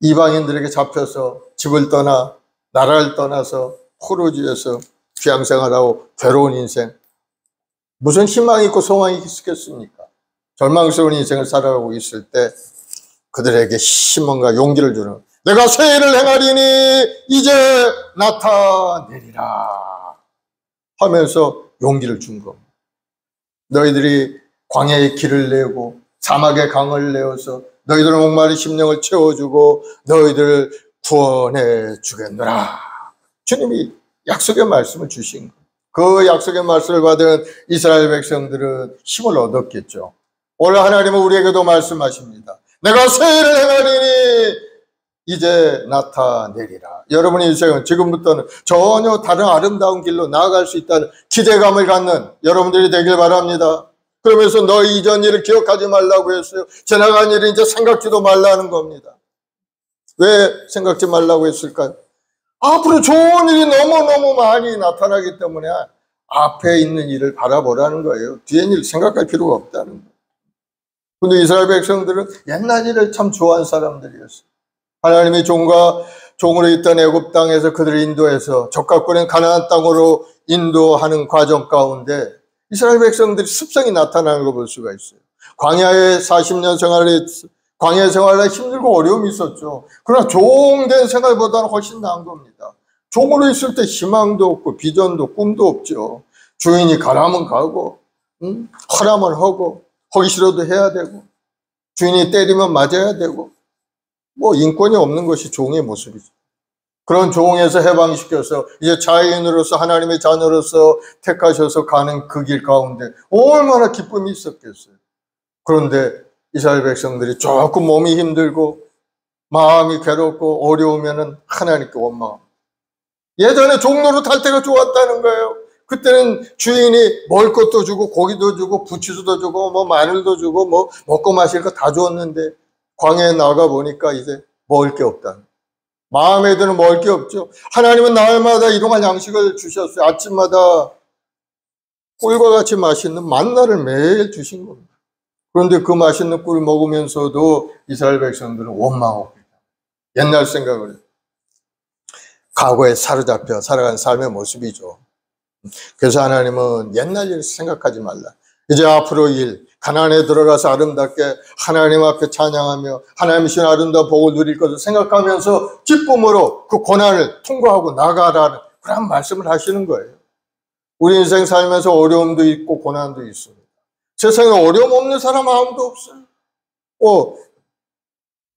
이방인들에게 잡혀서 집을 떠나 나라를 떠나서 포로지에서 귀양생활하고 괴로운 인생, 무슨 희망이 있고 소망이 있겠습니까? 절망스러운 인생을 살아가고 있을 때 그들에게 희망과 용기를 주는, 내가 새 일을 행하리니 이제 나타내리라 하면서 용기를 준 겁니다. 너희들이 광야의 길을 내고 사막의 강을 내어서 너희들의 목마른 심령을 채워주고 너희들을 구원해 주겠노라. 주님이 약속의 말씀을 주신 거예요. 그 약속의 말씀을 받은 이스라엘 백성들은 힘을 얻었겠죠. 오늘 하나님은 우리에게도 말씀하십니다. 내가 새 일을 행하리니 이제 나타내리라. 여러분의 인생은 지금부터는 전혀 다른 아름다운 길로 나아갈 수 있다는 기대감을 갖는 여러분들이 되길 바랍니다. 그러면서 너희 이전 일을 기억하지 말라고 했어요. 지나간 일을 이제 생각지도 말라는 겁니다. 왜 생각지 말라고 했을까요? 앞으로 좋은 일이 너무너무 많이 나타나기 때문에 앞에 있는 일을 바라보라는 거예요. 뒤에 일 생각할 필요가 없다는 거예요. 근데 이스라엘 백성들은 옛날 일을 참 좋아하는 사람들이었어요. 하나님이 종으로 있던 애굽 땅에서 그들을 인도해서 적각거리는 가나안 땅으로 인도하는 과정 가운데 이스라엘 백성들이 습성이 나타나는 걸 볼 수가 있어요. 광야에 40년 광야 생활에 힘들고 어려움이 있었죠. 그러나 종된 생활보다는 훨씬 나은 겁니다. 종으로 있을 때 희망도 없고 비전도 꿈도 없죠. 주인이 가라면 가고 하라면 하고 하기 싫어도 해야 되고 주인이 때리면 맞아야 되고 뭐 인권이 없는 것이 종의 모습이죠. 그런 종에서 해방시켜서 이제 자유인으로서 하나님의 자녀로서 택하셔서 가는 그 길 가운데 얼마나 기쁨이 있었겠어요. 그런데 이스라엘 백성들이 조금 몸이 힘들고 마음이 괴롭고 어려우면은 하나님께 원망합니다. 예전에 종로로 탈 때가 좋았다는 거예요. 그때는 주인이 먹을 것도 주고 고기도 주고 부추도 주고 뭐 마늘도 주고 뭐 먹고 마실 거 다 줬는데 광야에 나가 보니까 이제 먹을 게 없다. 마음에 드는 먹을 게 없죠. 하나님은 날마다 일용할 양식을 주셨어요. 아침마다 꿀과 같이 맛있는 만나를 매일 주신 겁니다. 그런데 그 맛있는 꿀을 먹으면서도 이스라엘 백성들은 원망하고 옛날 생각을 해요. 과거에 사로잡혀 살아간 삶의 모습이죠. 그래서 하나님은 옛날 일을 생각하지 말라. 이제 앞으로 일, 가나안에 들어가서 아름답게 하나님 앞에 찬양하며 하나님이 주신 아름다운 복을 누릴 것을 생각하면서 기쁨으로 그 고난을 통과하고 나가라는 그런 말씀을 하시는 거예요. 우리 인생 살면서 어려움도 있고 고난도 있습니다. 세상에 어려움 없는 사람 아무도 없어요.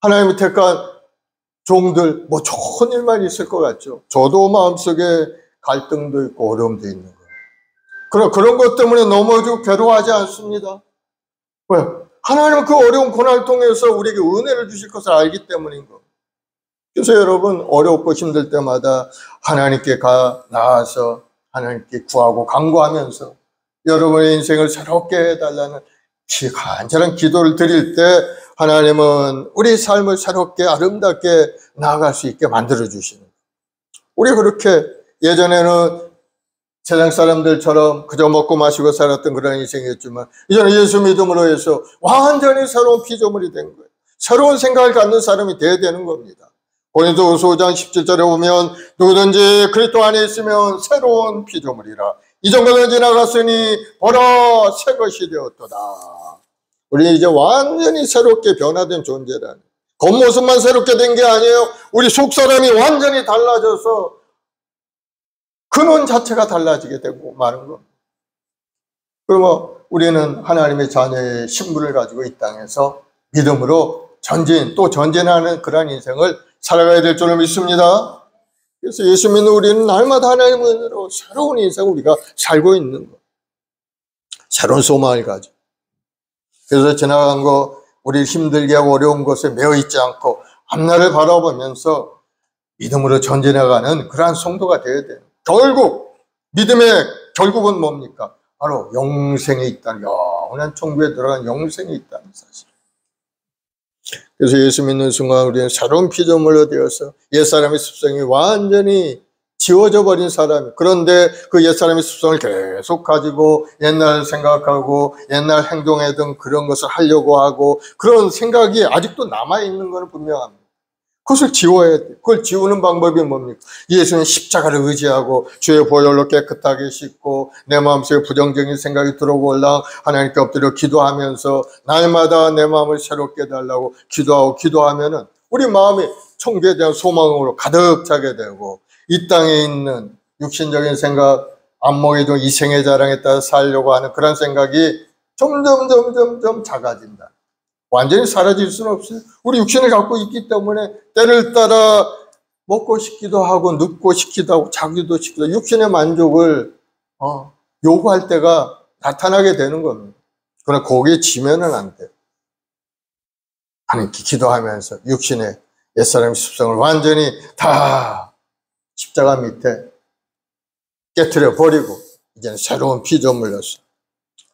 하나님이 택한 종들 뭐 좋은 일만 있을 것 같죠. 저도 마음속에 갈등도 있고 어려움도 있는 거예요. 그러나 그런 것 때문에 넘어지고 괴로워하지 않습니다. 왜? 하나님은 그 어려운 고난을 통해서 우리에게 은혜를 주실 것을 알기 때문인 겁니다. 그래서 여러분 어렵고 힘들 때마다 하나님께 나아서 하나님께 구하고 간구하면서 여러분의 인생을 새롭게 해달라는 간절한 기도를 드릴 때 하나님은 우리 삶을 새롭게 아름답게 나아갈 수 있게 만들어 주시는 거예요. 우리 그렇게 예전에는 세상 사람들처럼 그저 먹고 마시고 살았던 그런 인생이었지만 이제는 예수 믿음으로 해서 완전히 새로운 피조물이 된 거예요. 새로운 생각을 갖는 사람이 돼야 되는 겁니다. 고린도후서 5장 17절에 보면 누구든지 그리스도 안에 있으면 새로운 피조물이라. 이전 것은 지나갔으니 보라 새 것이 되었도다. 우리 이제 완전히 새롭게 변화된 존재라는, 겉모습만 새롭게 된 게 아니에요. 우리 속사람이 완전히 달라져서 근원 자체가 달라지게 되고 마는 겁니다. 그러면 우리는 하나님의 자녀의 신분을 가지고 이 땅에서 믿음으로 또 전진하는 그러한 인생을 살아가야 될 줄을 믿습니다. 그래서 예수 믿는 우리는 날마다 하나님의 은혜로 새로운 인생을 우리가 살고 있는 것. 새로운 소망을 가지고. 그래서 지나간 거 우리를 힘들게 하고 어려운 것에 매여 있지 않고 앞날을 바라보면서 믿음으로 전진해가는 그러한 성도가 되어야 돼요. 결국 믿음의 결국은 뭡니까? 바로 영생에 있다는, 영원한 천국에 들어간 영생에 있다는 사실. 그래서 예수 믿는 순간 우리는 새로운 피조물로 되어서 옛사람의 습성이 완전히 지워져 버린 사람. 그런데 그 옛사람의 습성을 계속 가지고 옛날 생각하고 옛날 행동하던 그런 것을 하려고 하고 그런 생각이 아직도 남아있는 것은 분명합니다. 그것을 지워야 돼. 그걸 지우는 방법이 뭡니까? 예수는 십자가를 의지하고 주의 보혈로 깨끗하게 씻고 내 마음속에 부정적인 생각이 들어올라 하나님께 엎드려 기도하면서 날마다 내 마음을 새롭게 해달라고 기도하면은 우리 마음이 천국에 대한 소망으로 가득 차게 되고 이 땅에 있는 육신적인 생각, 안목에 좀 이생의 자랑에 따라 살려고 하는 그런 생각이 점점 작아진다. 완전히 사라질 수는 없어요. 우리 육신을 갖고 있기 때문에 때를 따라 먹고 싶기도 하고 눕고 싶기도 하고 자기도 싶기도 하고 육신의 만족을 요구할 때가 나타나게 되는 겁니다. 그러나 거기에 지면은 안 돼요. 하나님께 기도하면서 육신의 옛사람의 습성을 완전히 다 십자가 밑에 깨트려 버리고 이제는 새로운 피조물로서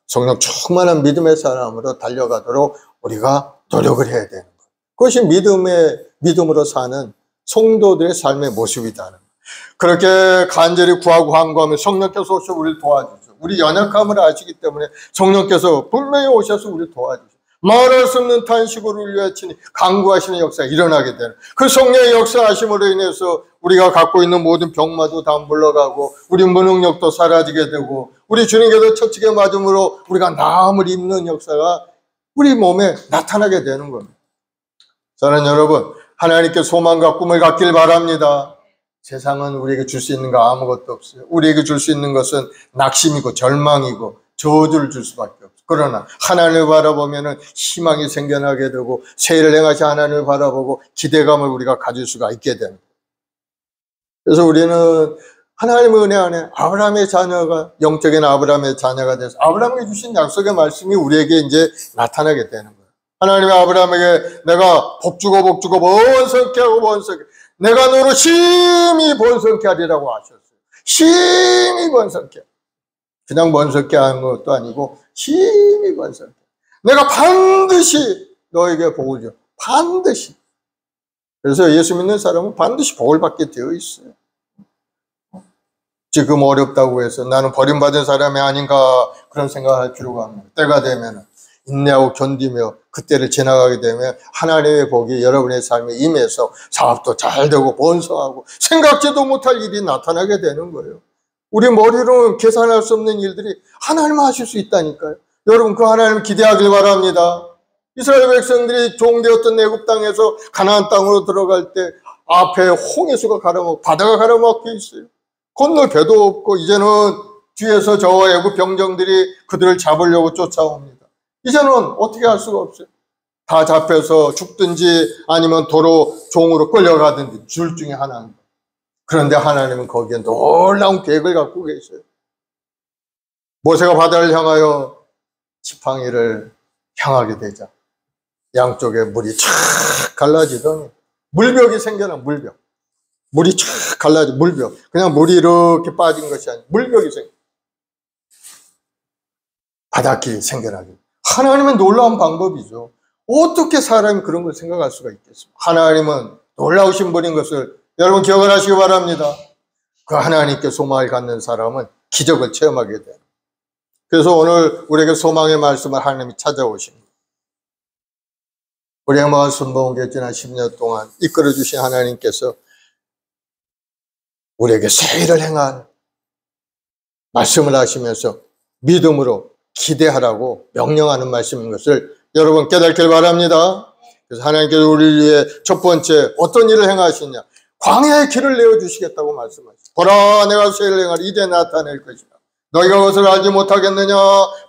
성령 충만한 믿음의 사람으로 달려가도록 우리가 노력을 해야 되는 것. 그것이 믿음으로 사는 성도들의 삶의 모습이다는 것. 그렇게 간절히 구하고 간구하면 성령께서 오셔서 우리를 도와주죠. 우리 연약함을 아시기 때문에 성령께서 분명히 오셔서 우리를 도와주죠. 말할 수 없는 탄식으로 울려치니 간구하시는 역사가 일어나게 되는 그 성령의 역사하심으로 인해서 우리가 갖고 있는 모든 병마도 다 물러가고 우리 무능력도 사라지게 되고 우리 주님께서 채찍에 맞음으로 우리가 나음을 입는 역사가 우리 몸에 나타나게 되는 겁니다. 저는 여러분 하나님께 소망과 꿈을 갖길 바랍니다. 세상은 우리에게 줄 수 있는 거 아무것도 없어요. 우리에게 줄 수 있는 것은 낙심이고 절망이고 저주를 줄 수밖에 없어요. 그러나 하나님을 바라보면 희망이 생겨나게 되고 새해를 행하신 하나님을 바라보고 기대감을 우리가 가질 수가 있게 됩니다. 그래서 우리는 하나님의 은혜 안에 아브라함의 자녀가 영적인 아브라함의 자녀가 돼서 아브라함에게 주신 약속의 말씀이 우리에게 이제 나타나게 되는 거예요. 하나님이 아브라함에게 내가 복주고 번성케 하고 번성케 내가 너로 심히 번성케 하리라고 하셨어요. 심히 번성케. 그냥 번성케 하는 것도 아니고 심히 번성케. 내가 반드시 너에게 복을 줘. 반드시. 그래서 예수 믿는 사람은 반드시 복을 받게 되어 있어요. 지금 어렵다고 해서 나는 버림받은 사람이 아닌가 그런 생각할 필요가 없는 거예요. 때가 되면 인내하고 견디며 그때를 지나가게 되면 하나님의 복이 여러분의 삶에 임해서 사업도 잘 되고 번성하고 생각지도 못할 일이 나타나게 되는 거예요. 우리 머리로는 계산할 수 없는 일들이 하나님은 하실 수 있다니까요. 여러분 그 하나님 기대하길 바랍니다. 이스라엘 백성들이 종되었던 애굽 땅에서 가나안 땅으로 들어갈 때 앞에 홍해수가 가로막고 바다가 가로막혀 있어요. 건널 배도 없고 이제는 뒤에서 저 애굽 병정들이 그들을 잡으려고 쫓아옵니다. 이제는 어떻게 할 수가 없어요. 다 잡혀서 죽든지 아니면 도로 종으로 끌려가든지 둘 중에 하나입니다. 그런데 하나님은 거기에 놀라운 계획을 갖고 계셔요. 모세가 바다를 향하여 지팡이를 향하게 되자 양쪽에 물이 쫙 갈라지더니 물벽이 생겨나. 물벽. 물이 쫙 갈라져. 물벽. 그냥 물이 이렇게 빠진 것이 아니고 물벽이 생겨. 바닷길이 생겨나게. 하나님은 놀라운 방법이죠. 어떻게 사람이 그런 걸 생각할 수가 있겠습니까? 하나님은 놀라우신 분인 것을 여러분 기억을 하시기 바랍니다. 그 하나님께 소망을 갖는 사람은 기적을 체험하게 돼요. 그래서 오늘 우리에게 소망의 말씀을 하나님이 찾아오십니다. 우리의 마을 순복음교회 지난 10년 동안 이끌어주신 하나님께서 우리에게 새 일을 행한 말씀을 하시면서 믿음으로 기대하라고 명령하는 말씀인 것을 여러분 깨닫길 바랍니다. 그래서 하나님께서 우리를 위해 첫 번째 어떤 일을 행하시냐? 광야의 길을 내어주시겠다고 말씀하시죠. 보라 내가 새 일을 행하리 이제 나타낼 것이다. 너희가 그것을 알지 못하겠느냐?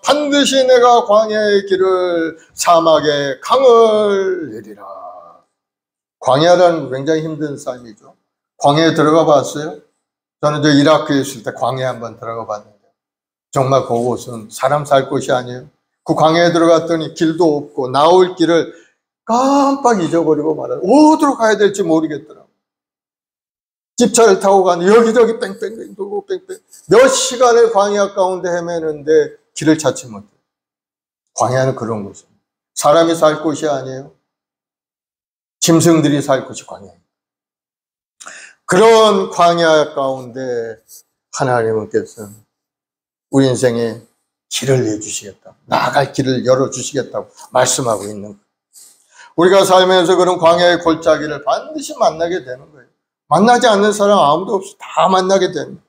반드시 내가 광야의 길을 사막의 강을 내리라. 광야라는 굉장히 힘든 삶이죠. 광야에 들어가 봤어요? 저는 저 이라크에 있을 때 광야에 한번 들어가 봤는데 정말 그곳은 사람 살 곳이 아니에요. 그 광야에 들어갔더니 길도 없고 나올 길을 깜빡 잊어버리고 말아요. 어디로 가야 될지 모르겠더라고요. 집차를 타고 가는 여기저기 뺑뺑뺑 돌고 뺑뺑 몇 시간을 광야 가운데 헤매는데 길을 찾지 못해. 광야는 그런 곳입니다. 사람이 살 곳이 아니에요. 짐승들이 살 곳이 광야예요. 그런 광야 가운데 하나님께서 우리 인생에 길을 내주시겠다. 나아갈 길을 열어주시겠다고 말씀하고 있는 거예요. 우리가 살면서 그런 광야의 골짜기를 반드시 만나게 되는 거예요. 만나지 않는 사람 아무도 없이 다 만나게 됩니다.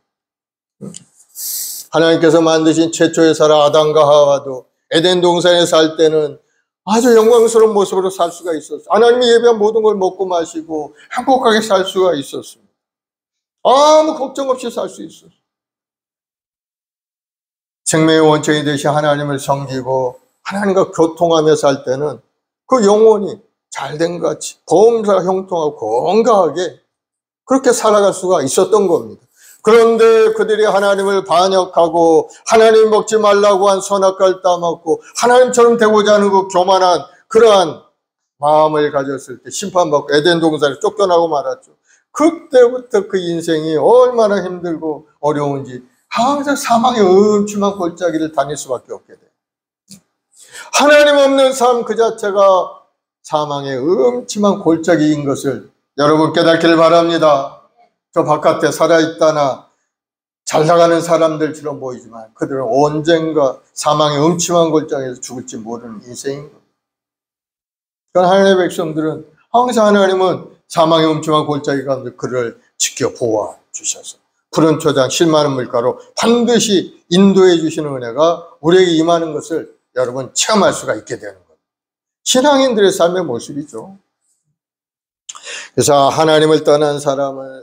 하나님께서 만드신 최초의 사람 아담과 하와도 에덴 동산에 살 때는 아주 영광스러운 모습으로 살 수가 있었어요. 하나님이 예배한 모든 걸 먹고 마시고 행복하게 살 수가 있었습니다. 아무 걱정 없이 살 수 있었어요. 생명의 원천이 되신 하나님을 섬기고 하나님과 교통하며 살 때는 그 영혼이 잘된 것 같이 범사 형통하고 건강하게 그렇게 살아갈 수가 있었던 겁니다. 그런데 그들이 하나님을 반역하고 하나님 먹지 말라고 한 선악과를 따먹고 하나님처럼 되고자 하는 그 교만한 그러한 마음을 가졌을 때 심판받고 에덴 동산에 쫓겨나고 말았죠. 그때부터 그 인생이 얼마나 힘들고 어려운지 항상 사망의 음침한 골짜기를 다닐 수밖에 없게 돼요. 하나님 없는 삶 그 자체가 사망의 음침한 골짜기인 것을 여러분 깨닫기를 바랍니다. 저 바깥에 살아있다나 잘 나가는 사람들처럼 보이지만 그들은 언젠가 사망의 음침한 골짜기에서 죽을지 모르는 인생인 겁니다. 그러니까 하나님의 백성들은 항상 하나님은 사망의 음침한 골짜기 가운데 그를 지켜 보호해 주셔서 푸른 초장 실만한 물가로 반드시 인도해 주시는 은혜가 우리에게 임하는 것을 여러분 체험할 수가 있게 되는 거예요. 신앙인들의 삶의 모습이죠. 그래서 하나님을 떠난 사람은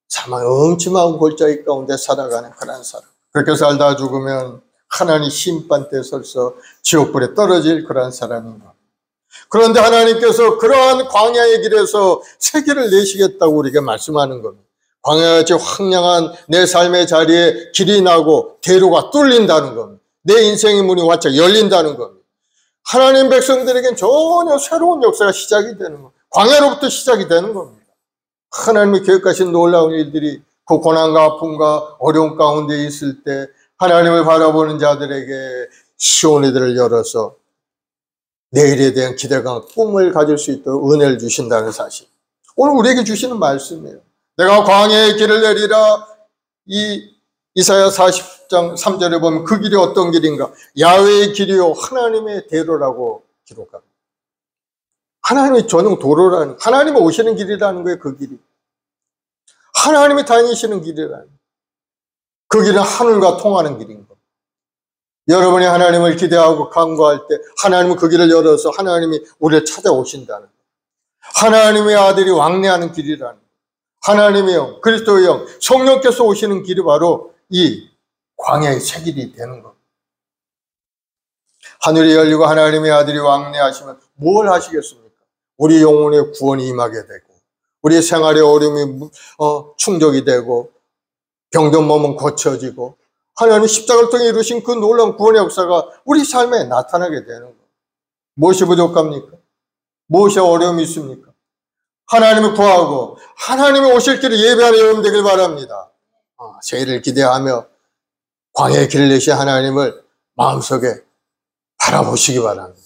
사망의 음침한 골짜기 가운데 살아가는 그런 사람. 그렇게 살다 죽으면 하나님 심판 때 설서 지옥불에 떨어질 그런 사람인가. 그런데 하나님께서 그러한 광야의 길에서 세계를 내시겠다고 우리에게 말씀하는 겁니다. 광야같이 황량한 내 삶의 자리에 길이 나고 대로가 뚫린다는 겁니다. 내 인생의 문이 활짝 열린다는 겁니다. 하나님 백성들에겐 전혀 새로운 역사가 시작이 되는 겁니다. 광야로부터 시작이 되는 겁니다. 하나님이 계획하신 놀라운 일들이 그 고난과 아픔과 어려움 가운데 있을 때 하나님을 바라보는 자들에게 시온이들을 열어서 내일에 대한 기대감, 꿈을 가질 수 있도록 은혜를 주신다는 사실. 오늘 우리에게 주시는 말씀이에요. 내가 광야의 길을 내리라. 이 이사야 40장 3절에 보면 그 길이 어떤 길인가? 야훼의 길이요 하나님의 대로라고 기록합니다. 하나님이 전용 도로라는, 하나님이 오시는 길이라는 거예요. 그 길이 하나님이 다니시는 길이라는, 그 길은 하늘과 통하는 길인 겁니다. 여러분이 하나님을 기대하고 간구할 때 하나님은 그 길을 열어서 하나님이 우리를 찾아오신다는 거예요. 하나님의 아들이 왕래하는 길이라는 거예요. 하나님의 영, 그리스도의 영, 성령께서 오시는 길이 바로 이 광야의 새 길이 되는 겁니다. 하늘이 열리고 하나님의 아들이 왕래하시면 뭘 하시겠습니까? 우리 영혼의 구원이 임하게 되고 우리 생활의 어려움이 충족이 되고 병든 몸은 고쳐지고 하나님 십자가를 통해 이루신 그 놀라운 구원의 역사가 우리 삶에 나타나게 되는 거예요. 무엇이 부족합니까? 무엇이 어려움이 있습니까? 하나님을 구하고 하나님이 오실 길을 예배하는 여러분 되길 바랍니다. 새해를 기대하며 광야의 길을 내신 하나님을 마음속에 바라보시기 바랍니다.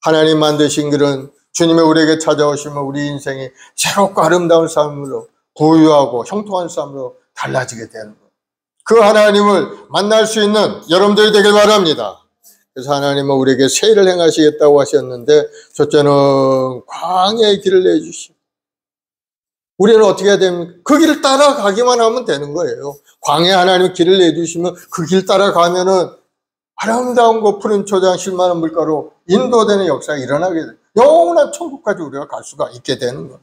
하나님 만드신 길은 주님의 우리에게 찾아오시면 우리 인생이 새롭고 아름다운 삶으로 부유하고 형통한 삶으로 달라지게 되는 거예요. 그 하나님을 만날 수 있는 여러분들이 되길 바랍니다. 그래서 하나님은 우리에게 새해를 행하시겠다고 하셨는데 첫째는 광야의 길을 내주시고 우리는 어떻게 해야 됩니까? 그 길을 따라가기만 하면 되는 거예요. 광야에 하나님 길을 내주시면 그 길 따라가면은 아름다운 거 푸른 초장 실만한 물가로 인도되는 역사가 일어나게 돼요. 영원한 천국까지 우리가 갈 수가 있게 되는 거예요.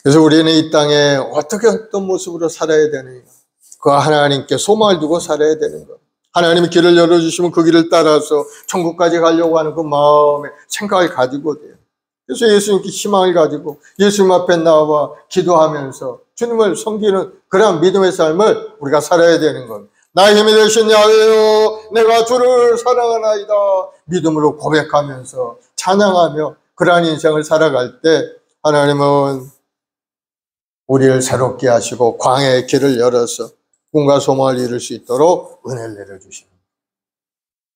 그래서 우리는 이 땅에 어떻게 어떤 모습으로 살아야 되느냐, 그 하나님께 소망을 두고 살아야 되는 거예요. 하나님이 길을 열어주시면 그 길을 따라서 천국까지 가려고 하는 그 마음의 생각을 가지고 돼요. 그래서 예수님께 희망을 가지고 예수님 앞에 나와 기도하면서 주님을 섬기는 그런 믿음의 삶을 우리가 살아야 되는 겁니다. 나의 힘이 되신 야훼여 내가 주를 사랑하나이다 믿음으로 고백하면서 찬양하며 그러한 인생을 살아갈 때 하나님은 우리를 새롭게 하시고 광야의 길을 열어서 꿈과 소망을 이룰 수 있도록 은혜를 내려주십니다.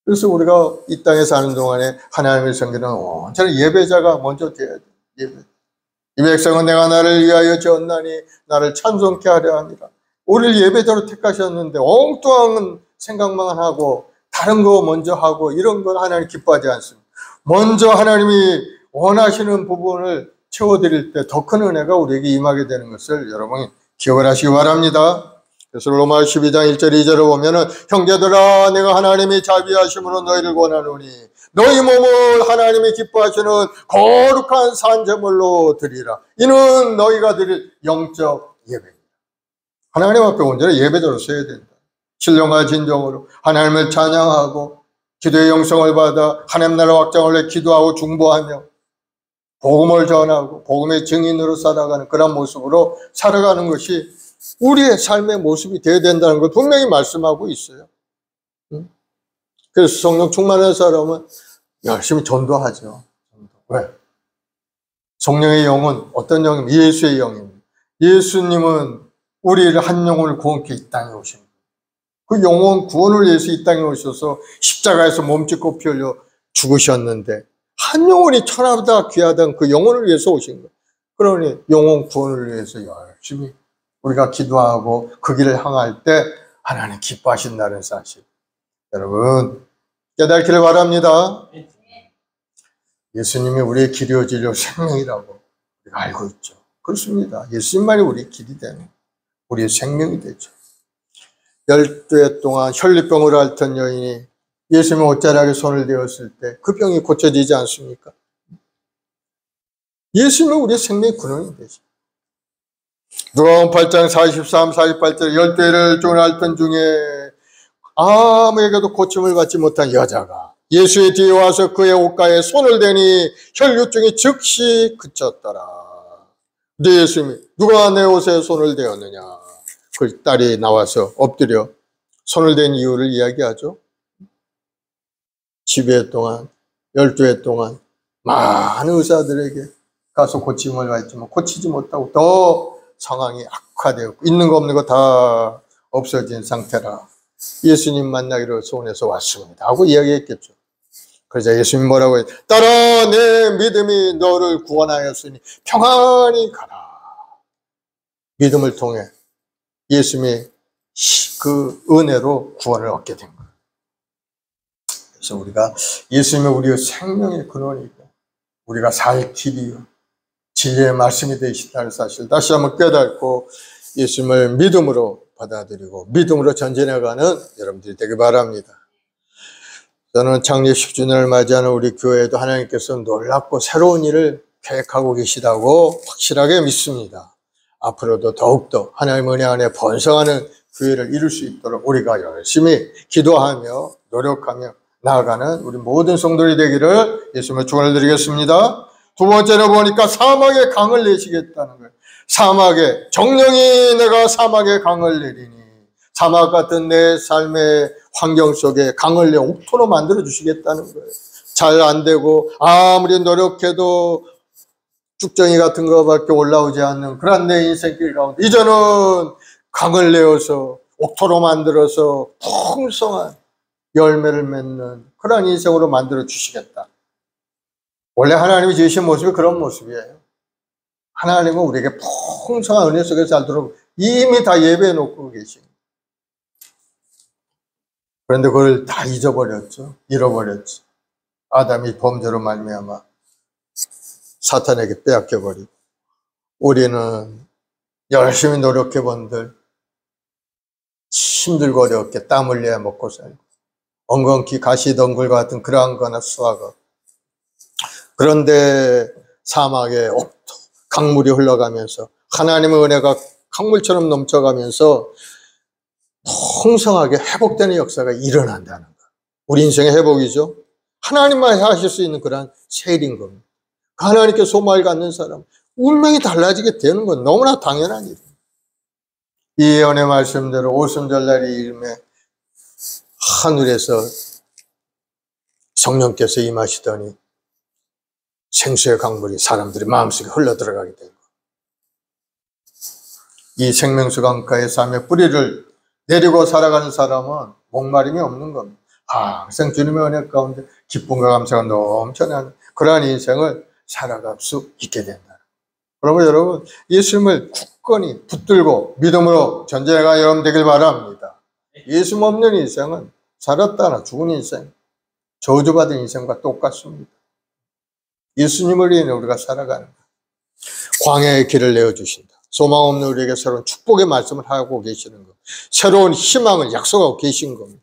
그래서 우리가 이 땅에 사는 동안에 하나님의 성기는 온전히 예배자가 먼저 돼야 돼. 예배. 이 백성은 내가 나를 위하여 지었나니 나를 찬송케 하려 함이라. 우리를 예배자로 택하셨는데 엉뚱한 생각만 하고 다른 거 먼저 하고 이런 건 하나님 기뻐하지 않습니다. 먼저 하나님이 원하시는 부분을 채워드릴 때 더 큰 은혜가 우리에게 임하게 되는 것을 여러분이 기억을 하시기 바랍니다. 그래서 로마 12장 1절 2절을 보면은 형제들아 내가 하나님이 자비하심으로 너희를 권하노니 너희 몸을 하나님이 기뻐하시는 거룩한 산제물로 드리라. 이는 너희가 드릴 영적 예배입니다. 하나님 앞에 온전히 예배자로 서야 된다. 신령과 진정으로 하나님을 찬양하고 기도의 영성을 받아 하나님 나라 확장을 위해 기도하고 중보하며 복음을 전하고 복음의 증인으로 살아가는 그런 모습으로 살아가는 것이 우리의 삶의 모습이 되어야 된다는 걸 분명히 말씀하고 있어요. 그래서 성령 충만한 사람은 열심히 전도하죠. 왜? 성령의 영은 어떤 영입니까? 예수의 영입니다. 예수님은 우리를 한 영혼을 구원케 이 땅에 오십니다. 그 영혼 구원을 위해서 이 땅에 오셔서 십자가에서 몸짓고 피 흘려 죽으셨는데 한 영혼이 천하보다 귀하던 그 영혼을 위해서 오신 거예요. 그러니 영혼 구원을 위해서 열심히 우리가 기도하고 그 길을 향할 때 하나님 기뻐하신다는 사실 여러분 깨닫기를 바랍니다. 예수님이 우리의 길이요 진리요 생명이라고 우리가 알고 있죠. 그렇습니다. 예수님만이 우리의 길이 되는 우리의 생명이 되죠. 12해 동안 혈리병을 앓던 여인이 예수님의 옷자락에 손을 대었을 때 그 병이 고쳐지지 않습니까? 예수님은 우리의 생명의 근원이 되죠. 누가복음 8장 43, 48절 12해를 종을 앓던 중에 아무에게도 고침을 받지 못한 여자가 예수의 뒤에 와서 그의 옷가에 손을 대니 혈류증이 즉시 그쳤더라. 근데 예수님이 누가 내 옷에 손을 대었느냐? 그 딸이 나와서 엎드려 손을 댄 이유를 이야기하죠. 12해 동안 12해 동안 많은 의사들에게 가서 고침을 받지만 고치지 못하고 더 상황이 악화되었고 있는 거 없는 거 다 없어진 상태라 예수님 만나기로 소원해서 왔습니다 하고 이야기했겠죠. 그러자 예수님 뭐라고 해요? 딸아 내 믿음이 너를 구원하였으니 평안히 가라. 믿음을 통해 예수님의 그 은혜로 구원을 얻게 된 거예요. 그래서 우리가 예수님의 우리의 생명의 근원이고 우리가 살 길이요 진리의 말씀이 되시다는 사실 다시 한번 깨닫고 예수님을 믿음으로 받아들이고 믿음으로 전진해가는 여러분들이 되길 바랍니다. 저는 창립 10주년을 맞이하는 우리 교회에도 하나님께서 놀랍고 새로운 일을 계획하고 계시다고 확실하게 믿습니다. 앞으로도 더욱더 하나님의 은혜 안에 번성하는 교회를 이룰 수 있도록 우리가 열심히 기도하며 노력하며 나아가는 우리 모든 성도들이 되기를 예수님의 축원을 드리겠습니다. 두 번째로 보니까 사막에 강을 내시겠다는 거예요. 사막에 정령이 내가 사막에 강을 내리니 사막 같은 내 삶의 환경 속에 강을 내 옥토로 만들어 주시겠다는 거예요. 잘 안 되고 아무리 노력해도 쭉정이 같은 거밖에 올라오지 않는 그런 내 인생길 가운데 이제는 강을 내어서 옥토로 만들어서 풍성한 열매를 맺는 그런 인생으로 만들어 주시겠다. 원래 하나님이 지으신 모습이 그런 모습이에요. 하나님은 우리에게 풍성한 은혜 속에 살도록 이미 다 예배해 놓고 계십니다. 그런데 그걸 다 잊어버렸죠. 잃어버렸죠. 아담이 범죄로 말미암아 사탄에게 빼앗겨버리고 우리는 열심히 노력해 본들 힘들고 어렵게 땀 흘려야 먹고 살고 엉겅퀴 가시덩굴과 같은 그러한 거나 수확업. 그런데 사막에 옥토, 강물이 흘러가면서 하나님의 은혜가 강물처럼 넘쳐가면서 풍성하게 회복되는 역사가 일어난다는 것. 우리 인생의 회복이죠. 하나님만 하실 수 있는 그런 세일인 겁니다. 하나님께 소망을 갖는 사람 운명이 달라지게 되는 건 너무나 당연한 일입니다. 이 예언의 말씀대로 오순절날이 이름에 하늘에서 성령께서 임하시더니 생수의 강물이 사람들의 마음속에 흘러들어가게 된 거예요. 이 생명수 강가의 삶의 뿌리를 내리고 살아가는 사람은 목마름이 없는 겁니다. 항상 주님의 은혜 가운데 기쁨과 감사가 넘쳐나는 그러한 인생을 살아갈 수 있게 된다. 그러면 여러분, 예수님을 굳건히 붙들고 믿음으로 전쟁가 여러분 되길 바랍니다. 예수님 없는 인생은 살았다나 죽은 인생, 저주받은 인생과 똑같습니다. 예수님을 위해 우리가 살아가는 것. 광야의 길을 내어주신다. 소망 없는 우리에게 새로운 축복의 말씀을 하고 계시는 것. 새로운 희망을 약속하고 계신 겁니다.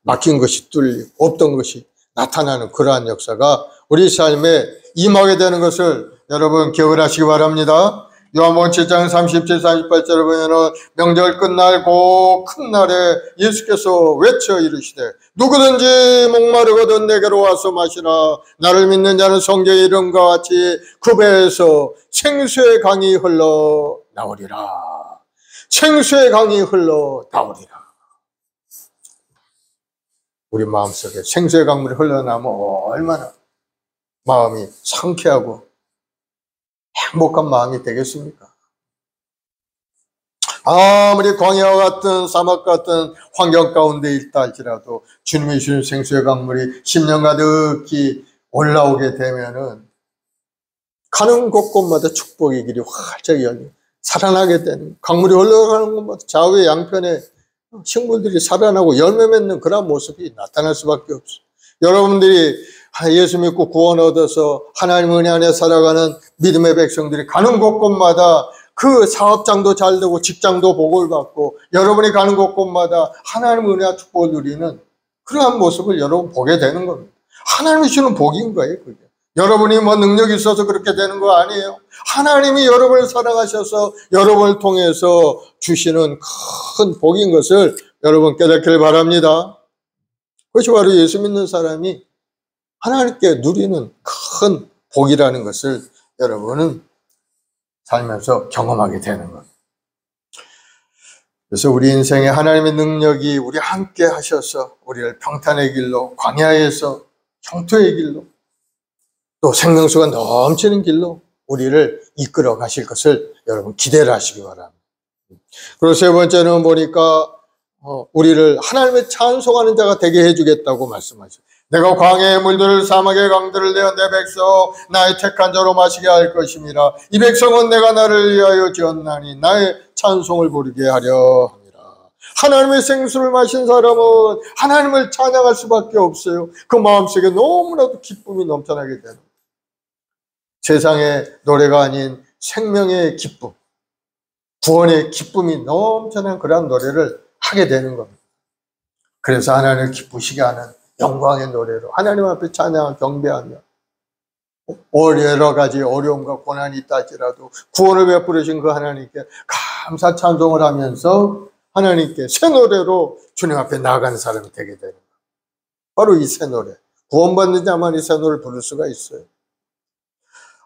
막힌 것이 뚫리고 없던 것이 나타나는 그러한 역사가 우리 삶에 임하게 되는 것을 여러분 기억을 하시기 바랍니다. 요한복음 7장 37, 38절을 보면 명절 끝날고 큰 날에 예수께서 외쳐 이르시되 누구든지 목마르거든 내게로 와서 마시라. 나를 믿는 자는 성경의 이름과 같이 그 배에서 생수의 강이 흘러나오리라. 생수의 강이 흘러나오리라. 우리 마음속에 생수의 강물이 흘러나오면 얼마나 마음이 상쾌하고 행복한 마음이 되겠습니까? 아무리 광야와 같은 사막 같은 환경 가운데 있다 할지라도 주님이 주신 생수의 강물이 10년 가득히 올라오게 되면은 가는 곳곳마다 축복의 길이 활짝 열리고 살아나게 되는, 강물이 흘러가는 곳마다 좌우의 양편에 식물들이 살아나고 열매 맺는 그런 모습이 나타날 수밖에 없어요. 여러분들이 예수 믿고 구원 얻어서 하나님 은혜 안에 살아가는 믿음의 백성들이 가는 곳곳마다 그 사업장도 잘 되고 직장도 복을 받고 여러분이 가는 곳곳마다 하나님 은혜와 축복을 누리는 그러한 모습을 여러분 보게 되는 겁니다. 하나님이 주는 복인 거예요, 그게. 여러분이 뭐 능력이 있어서 그렇게 되는 거 아니에요. 하나님이 여러분을 사랑하셔서 여러분을 통해서 주시는 큰 복인 것을 여러분 깨닫기를 바랍니다. 그것이 바로 예수 믿는 사람이 하나님께 누리는 큰 복이라는 것을 여러분은 살면서 경험하게 되는 것. 그래서 우리 인생에 하나님의 능력이 우리 함께 하셔서 우리를 평탄의 길로, 광야에서 형통의 길로, 또 생명수가 넘치는 길로 우리를 이끌어 가실 것을 여러분 기대를 하시기 바랍니다. 그리고 세 번째는 보니까 우리를 하나님의 찬송하는 자가 되게 해주겠다고 말씀하셨어요. 내가 광야의 물들을 사막의 강들을 내어 내 백성 나의 택한 자로 마시게 할 것임이라. 이 백성은 내가 나를 위하여 지었나니 나의 찬송을 부르게 하려 함이라. 하나님의 생수를 마신 사람은 하나님을 찬양할 수밖에 없어요. 그 마음속에 너무나도 기쁨이 넘쳐나게 되는, 세상의 노래가 아닌 생명의 기쁨, 구원의 기쁨이 넘쳐난 그러한 노래를 하게 되는 겁니다. 그래서 하나님을 기쁘시게 하는 영광의 노래로 하나님 앞에 찬양을 경배하며 여러 가지 어려움과 고난이 있다 할지라도 구원을 베풀으신 그 하나님께 감사 찬송을 하면서 하나님께 새 노래로 주님 앞에 나아가는 사람이 되게 되는 거예요. 바로 이 새 노래. 구원받는 자만이 새 노래를 부를 수가 있어요.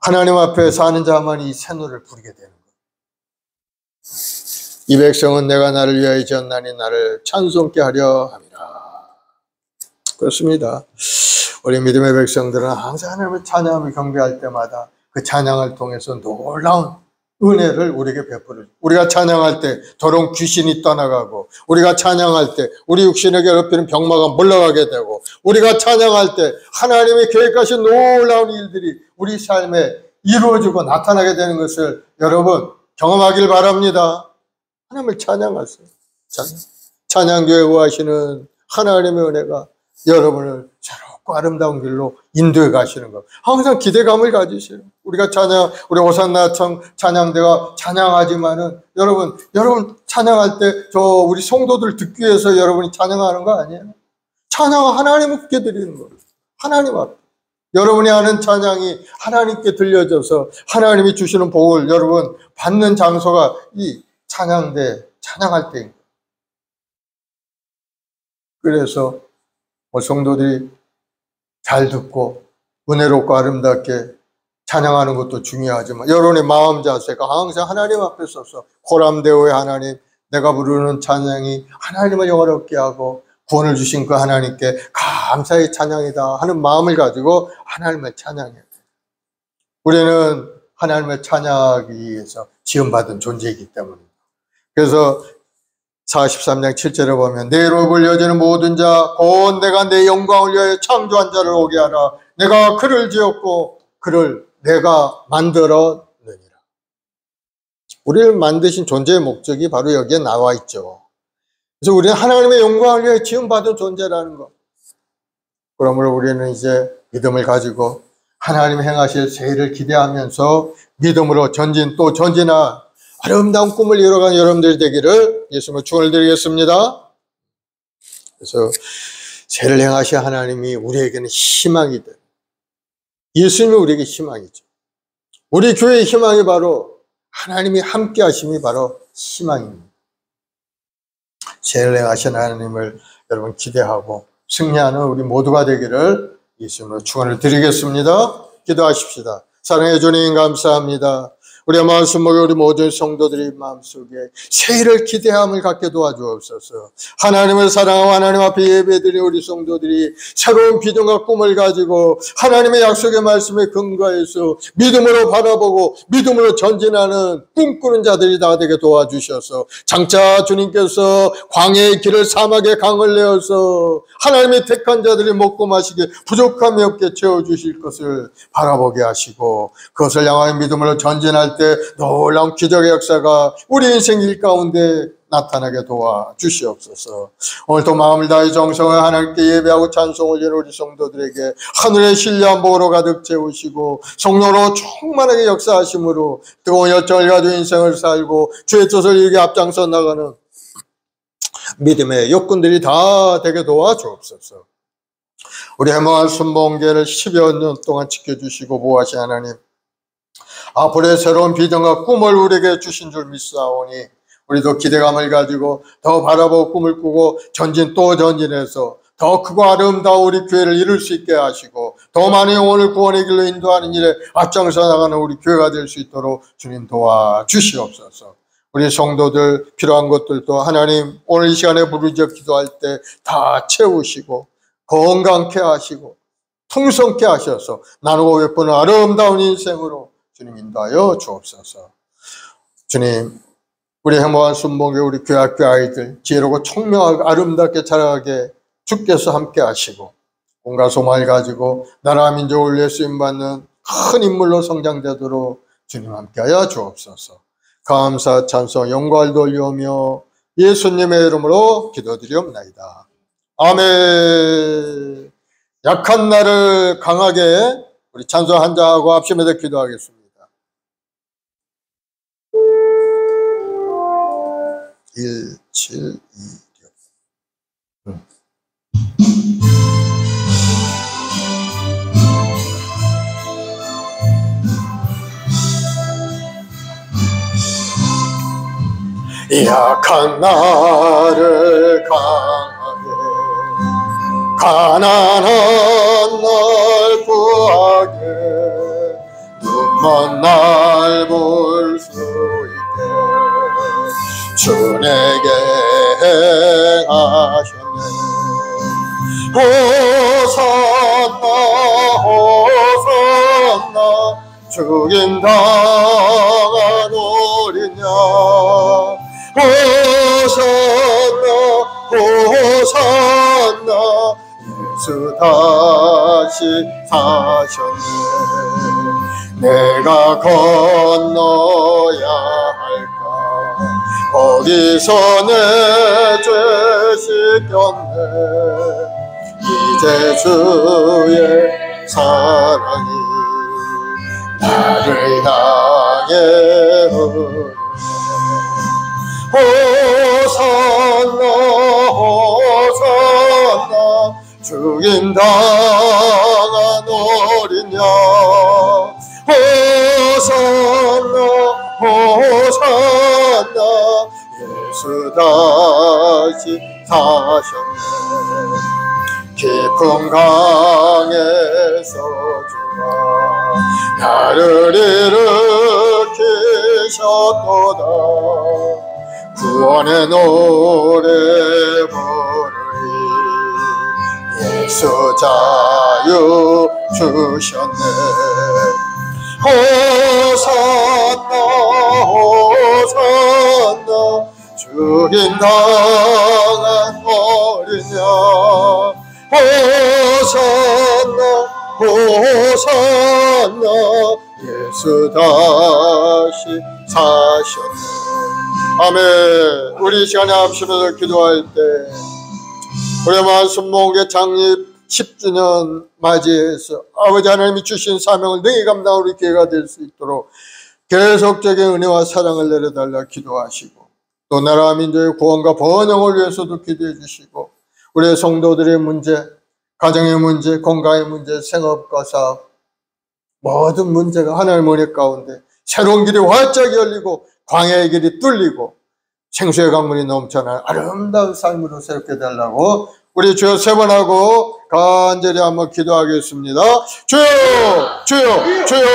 하나님 앞에 사는 자만이 이 새 노래를 부르게 되는 거예요. 이 백성은 내가 나를 위하여 지었나니 나를 찬송케 하려 함이라. 그렇습니다. 우리 믿음의 백성들은 항상 하나님을 찬양하며 경배할 때마다 그 찬양을 통해서 놀라운 은혜를 우리에게 베풀어요. 우리가 찬양할 때 더러운 귀신이 떠나가고, 우리가 찬양할 때 우리 육신에게 괴롭히는 병마가 물러가게 되고, 우리가 찬양할 때 하나님의 계획하신 놀라운 일들이 우리 삶에 이루어지고 나타나게 되는 것을 여러분 경험하길 바랍니다. 하나님을 찬양하세요. 찬양교회 구하시는 하나님의 은혜가 여러분을 새롭고 아름다운 길로 인도해 가시는 것. 항상 기대감을 가지세요. 우리가 우리 호산나 찬양대가 찬양하지만은 여러분 찬양할 때 우리 성도들 듣기 위해서 여러분이 찬양하는 거 아니에요? 찬양은 하나님께 드리는 거예요. 하나님 앞에. 여러분이 하는 찬양이 하나님께 들려져서 하나님이 주시는 복을 여러분 받는 장소가 이 찬양대, 찬양할 때인 거예요. 그래서 성도들이 잘 듣고 은혜롭고 아름답게 찬양하는 것도 중요하지만 여러분의 마음 자세가 항상 하나님 앞에 서서 호람대오의 하나님, 내가 부르는 찬양이 하나님을 영화롭게 하고 구원을 주신 그 하나님께 감사의 찬양이다 하는 마음을 가지고 하나님을 찬양해야 돼요. 우리는 하나님을 찬양하기 위해서 지음받은 존재이기 때문에 그래서 43장 7절에 보면 내로 불려지는 모든 자 곧 내가 내 영광을 위하여 창조한 자를 오게 하라. 내가 그를 지었고 그를 내가 만들어 느니라. 우리를 만드신 존재의 목적이 바로 여기에 나와 있죠. 그래서 우리는 하나님의 영광을 위해 지음받은 존재라는 것. 그러므로 우리는 이제 믿음을 가지고 하나님 행하실 새 일을 기대하면서 믿음으로 전진 또 전진한 아름다운 꿈을 이뤄가는 여러분들이 되기를 예수님으로 축원을 드리겠습니다. 그래서 새를 행하실 하나님이 우리에게는 희망이 돼. 예수님이 우리에게 희망이죠. 우리 교회의 희망이 바로 하나님이 함께 하심이 바로 희망입니다. 새를 행하신 하나님을 여러분 기대하고 승리하는 우리 모두가 되기를 예수님으로 축원을 드리겠습니다. 기도하십시다. 사랑해 주님 감사합니다. 우리의 마음속에 우리 모든 성도들의 마음속에 새해를 기대함을 갖게 도와주옵소서. 하나님을 사랑하고 하나님 앞에 예배드린 우리 성도들이 새로운 비전과 꿈을 가지고 하나님의 약속의 말씀에 근거해서 믿음으로 바라보고 믿음으로 전진하는 꿈꾸는 자들이 다 되게 도와주셔서 장차 주님께서 광야의 길을 사막의 강을 내어서 하나님의 택한 자들이 먹고 마시게 부족함이 없게 채워주실 것을 바라보게 하시고 그것을 향하여 믿음으로 전진할 때 놀라운 기적의 역사가 우리 인생 일 가운데 나타나게 도와주시옵소서. 오늘도 마음을 다해 정성을 하나님께 예배하고 찬송 올리는 우리 성도들에게 하늘의 신뢰한 복으로 가득 채우시고 성령으로 충만하게 역사하심으로 뜨거운 열정을 가지고 인생을 살고 주의 뜻을 이루게 앞장서 나가는 믿음의 욕군들이 다 되게 도와주옵소서. 우리 해몽한 순봉계를 10여 년 동안 지켜주시고 보호하신 하나님, 앞으로의 새로운 비전과 꿈을 우리에게 주신 줄 믿사오니 우리도 기대감을 가지고 더 바라보고 꿈을 꾸고 전진 또 전진해서 더 크고 아름다운 우리 교회를 이룰 수 있게 하시고 더 많은 영혼을 구원의 길로 인도하는 일에 앞장서 나가는 우리 교회가 될 수 있도록 주님 도와주시옵소서. 우리 성도들 필요한 것들도 하나님 오늘 이 시간에 부르짖어 기도할 때 다 채우시고 건강케 하시고 풍성케 하셔서 나누고 베푸는 아름다운 인생으로 주님 인도하여 주옵소서. 주님, 우리 행복한 순복의 우리 교회 아이들 지혜롭고 청명하고 아름답게 자라게 주께서 함께 하시고 온갖 소망을 가지고 나라 민족을 위해 쓰임받는 큰 인물로 성장되도록 주님 함께하여 주옵소서. 감사 찬송 영광을 돌리오며 예수님의 이름으로 기도드리옵나이다. 아멘. 약한 나를 강하게 우리 찬송 한자하고 합심해서 기도하겠습니다. 1, 7, 2, 6. 약한 나를 강하게 가난한 날 구하게 눈먼 날 볼 수 있게 주 내게 행하셨네. 호산나 호산나 죽임당한 어린 양 호산나 호산나 예수 다시 사셨네. 내가 건너야 할까 거기서 내 죄 씻겼네. 이제 주의 사랑이 나를 향해 흐르네. 호산나 호산나 죽임당한 어린 양 호산나 호산나 예수 다시 사셨네. 깊은 강에서 주가 나를 일으키셨도다. 구원의 노래 부르리 예수 자유 주셨네. 호산나 호산나 죽임당한 어린 양 호산나 호산나 예수 다시 사셨네. 아멘. 우리 이 시간에 합심해서 기도할 때 우리 만순목의 창립 10주년 맞이해서 아버지 하나님이 주신 사명을 능히 감당하는 우리 기회가 될 수 있도록 계속적인 은혜와 사랑을 내려달라 기도하시고, 또 나라 민족의 구원과 번영을 위해서도 기도해 주시고, 우리의 성도들의 문제, 가정의 문제, 건강의 문제, 생업과 사업, 모든 문제가 하나님의 은혜 가운데 새로운 길이 활짝 열리고 광야의 길이 뚫리고 생수의 강물이 넘쳐나는 아름다운 삶으로 새롭게 달라고 우리 주여 세 번 하고 간절히 한번 기도하겠습니다. 주여, 주여, 주여.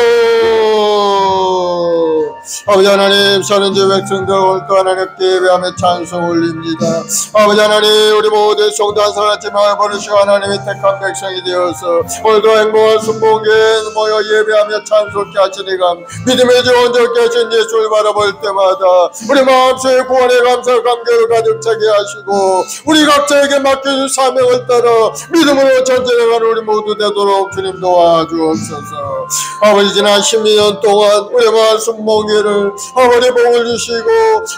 아버지 하나님, 선인제 백성들 오늘도 하나님께 예배하며 찬송 올립니다. 아버지 하나님, 우리 모든 성도 한 사람 마을 버리시고 하나님의 택한 백성이 되어서 오늘도 행복한 순복에 모여 예배하며 찬송케 하시니가 믿음의 주 온전케 하신 예수를 바라볼 때마다 우리 마음속에 구원의 감사와 감격을 가득 차게 하시고, 우리 각자에게 맡겨준 사명을 따라 믿음으로 전진해가는 우리 모두 되도록 주님 도와주옵소서. 아버지, 지난 12년 동안 우리 마을 순복회를 아버지 복을 주시고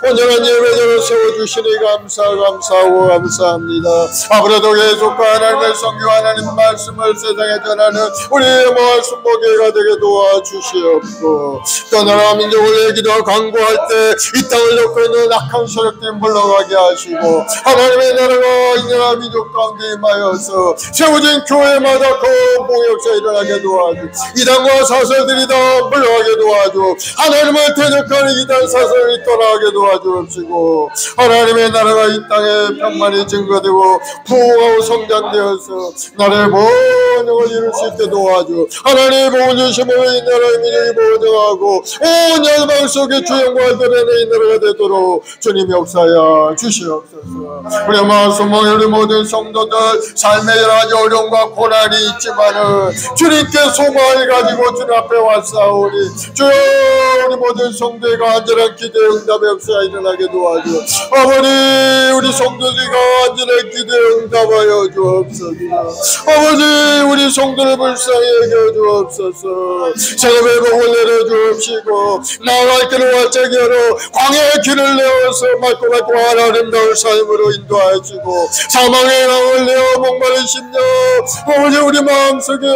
온전한 예배자로 세워주시니 감사하고 감사합니다. 앞으로도 계속과 하나님의 성경 하나님 말씀을 세상에 전하는 우리의 마을 순복회가 되게 도와주시옵고, 또 나라 민족을 얘기도 강구할 때 이 땅을 덮고 있는 악한 세력들이 물러가게 하시고, 하나님의 나라가 이 나라 민족 가운데 임하여서 세워진 교회마다 거룩한 역사 일어나게 도와주, 이단과 사설들이 다 물러가게 도와주, 하나님을 대적하는 이단 사설이 떠나게 도와주옵시고, 하나님의 나라가 이 땅에 평만히 증거되고 부흥하고 성장되어서 나라의 번영을 이룰 수 있게 도와주, 하나님의 복을 주심으로 이 나라의 민족이 번영하고 온 열방 속에 주영광을 드러내는 이 나라가 되도록 주님 역사하여 주시옵소서. 우리 마을 소망의 우리 모든 성도들 삶의 여러 가지 어려움과 고난이 있지만은 주님께 소망을 가지고 주님 앞에 왔사오니 주여, 우리 모든 성도의 간절한 기도의 응답의 역사가 일어나게 도와주, 아버지 우리 성도들과 간절한 기도의 응답하여 주옵소서. 아버지 우리 성도를 불쌍히 여겨 주옵소서. 생업의 복을 내려 주옵시고 나아갈 길을 활짝 열어 광야의 길을 내어서 맑고 아름다운 삶으로 인도하시고, 사망의 강을 내어 목마른 심령 아버지 우리 마음속에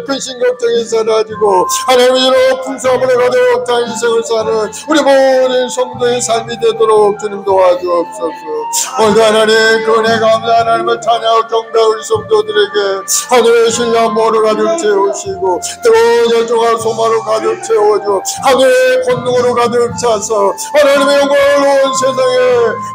근심 걱정이 사라지고 하나님으로 풍성함으로 가득 찬 인생을 사는 우리 모든 성도의 삶이 되도록 주님 도와주옵소서. 오늘도 하나님 그 은혜 감사 하나님을 찬양하고 경배하는 우리 성도들에게 하늘의 신령함으로 가득 채우시고 뜨거운 열정과 소망으로 가득 채워줘 하늘의 권능으로 가득 차서 하나님의 영광을 온 세상에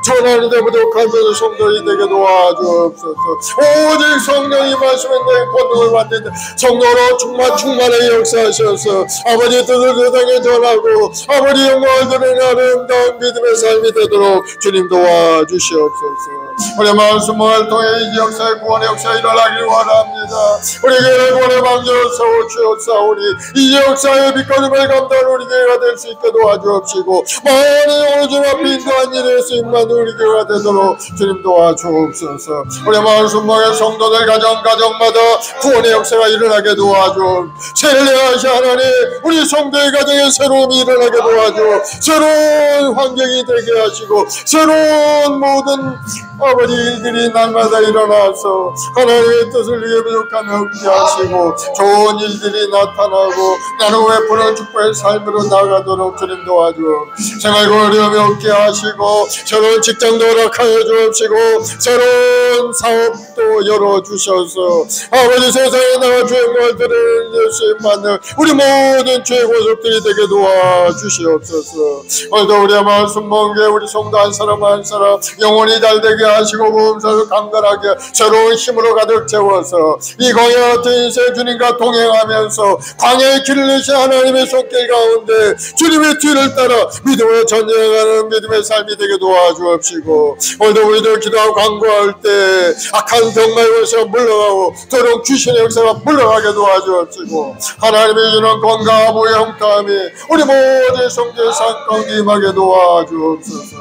전하는 데 부족한 모든 성도들이 되게 도와주옵소서. 오직 성령이 말씀에 내 권능을 받는 성도로 충만하게 역사하셔서 아버지 뜻을 세상에 전하고 아버지 영광을 드리는 아름다운 믿음의 삶이 되도록 주님 도와주시옵소서. 우리 마을 수목을 통해 이 역사의 구원의 역사 일어나길 원합니다. 우리 교회의 구원의 방전을 세워주옵사오니 이 역사의 빛거름을 감당하는 우리 교회가 될 수 있게 도와주옵시고, 많은 오늘 주 앞에 인도한 일에 쓰임받는 우리 교회가 되도록 주님 도와주옵소서. 우리 마을 수목의 성도들 가정마다 구원의 역사가 일어나게 도와주옵, 세례하시 하나님 우리 성도의 가정에 새로움이 일어나게 도와주옵, 새로운 환경이 되게 하시고 새로운 모든 아버지 일들이 날마다 일어나서 하나님의 뜻을 위해 부족함이 없게 하시고 좋은 일들이 나타나고 나를 베푸는 축복의 삶으로 나아가도록 주님 도와주옵, 생활고 어려움이 없게 하시고 새로운 직장도 허락하여 주옵시고 새로운 사업도 열어주셔서 아버지 세상에 나와 주의 영광을 드리는 예수의 만을 우리 모든 주의 고속들이 되게 도와주시옵소서. 오늘도 우리의 마을 순복음교회 우리 성도 한 사람 한 사람 영혼이 잘되게 하시고 보험사를 강건하게 새로운 힘으로 가득 채워서 이 광야 같은 인생 주님과 동행하면서 광야의 길을 내신 하나님의 손길 가운데 주님의 뒤를 따라 믿음으로 전쟁하는 믿음의 삶이 되게 도와주옵시고, 오늘도 우리들 기도하고 간구할 때 악한 병마의 원수가 물러가고 더러운 귀신의 역사가 물러가게 도와주옵시고 하나님이 주는 건강과 무형감이 우리 모든 성도의 삶 가운데 임하게 도와주옵소서.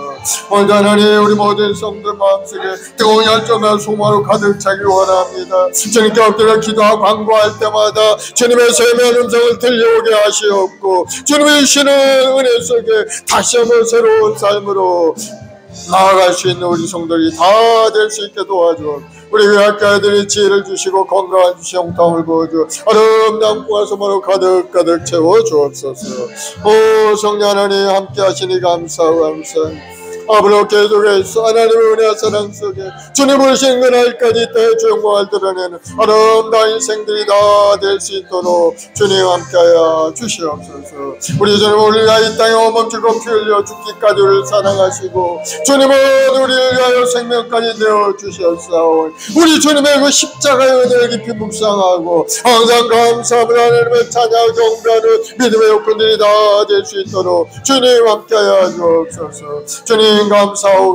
오늘도 하나님 우리 모든 성도들 마음속에 뜨거운 열정과 소망으로 가득 차기 원합니다. 주님께 엎드려 기도하고 간구할 때마다 주님의 세미한 음성을 들려오게 하시옵고 주님의 주시는 은혜 속에 다시 한번 새로운 삶으로 나아갈 수 있는 우리 성도들이 다 될 수 있게 도와주옵소서. 우리 교학자들이 지혜를 주시고 건강한 주시 형통을 부어주 아름다운 꿈과 소망으로 가득 채워주옵소서. 오 성령 하나님 함께 하시니 감사하고 감사합니다. 앞으로 계속해서 하나님의 은혜와 사랑 속에 주님 오신 그날까지 때의 영광을 드러내는 아름다운 인생들이 다 될 수 있도록 주님 함께하여 주시옵소서. 우리 주님 우리가 이 땅에 멈추고 피 흘려 죽기까지 우리를 사랑하시고 주님은 우리를 위하여 생명까지 내어주셨사오니 우리 주님의 그 십자가의 은혜를 깊이 묵상하고 항상 감사함을 하나님의 찬양 경배하는 믿음의 요건들이 다 될 수 있도록 주님 함께하여 주옵소서. 주님 감사하고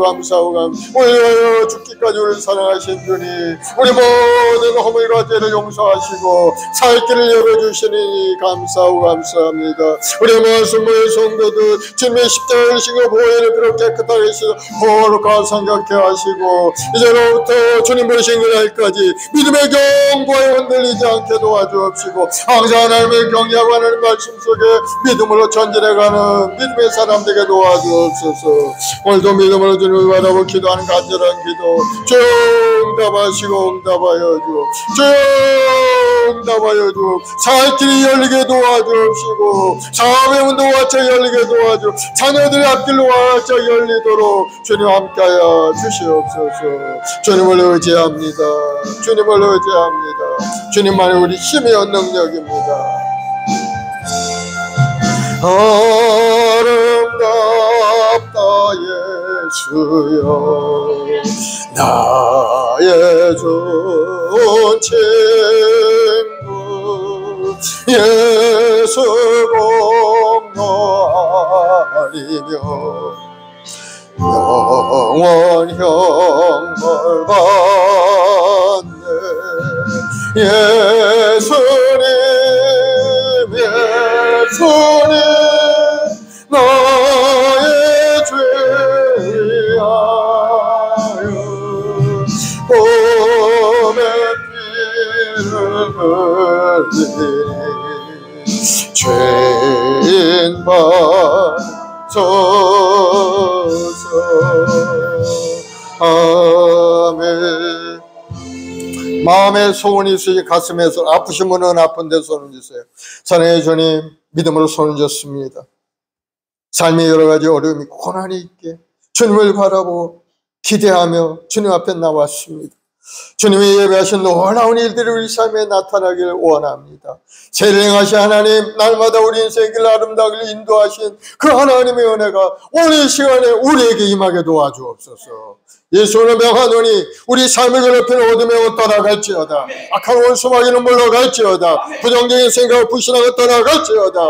우리를 죽기까지 우리를 사랑하신 주님 우리 모든 허물과 죄를 용서하시고 살 길을 열어주시니 감사하고 감사합니다. 우리 모든 성도들 주님의 십자가를 지고 보혈을 그렇게 깨끗하게 하시고 거룩하고 성결케 하시고 이제로부터 주님 보신 그날까지 믿음의 경고에 흔들리지 않게 도와주옵시고 항상 하나님의 경외하고 하나님의 말씀 속에 믿음으로 전진해가는 믿음의 사람 되게 도와주옵소서. 오늘도 믿음으로 주님을 바라보고 기도하는 간절한 기도 주 응답하시고 응답하여 주 살 길이 열리게 도와주옵시고 사업의 문도 활짝 열리게 도와주 자녀들의 앞길로 활짝 열리도록 주님 함께하여 주시옵소서. 주님을 의지합니다. 주님만이 우리 힘이여 능력입니다. 아름답다 예수여 나의 좋은 친구 예수 공로하리며 영원 형벌 받네 예수님 나의 죄하여 몸에 피를 흘리니 죄인 받소서. 아멘. 마음에 소원이 있으시 가슴에서 아프신 분은 아픈 데 손을 주세요. 사랑의 주님 믿음으로 손을 줬습니다. 삶의 여러 가지 어려움이 고난이 있게 주님을 바라보고 기대하며 주님 앞에 나왔습니다. 주님이 예배하신 놀라운 일들이 우리 삶에 나타나길 원합니다. 세례 행하신 하나님 날마다 우리 인생의 길 아름다우길 인도하신 그 하나님의 은혜가 오늘 이 시간에 우리에게 임하게 도와주옵소서. 예수는 명하노니 우리 삶을 괴롭히는 어둠의 옷 떠나갈지어다 악한 원수마귀는 물러갈지어다 부정적인 생각을 불신하고 떠나갈지어다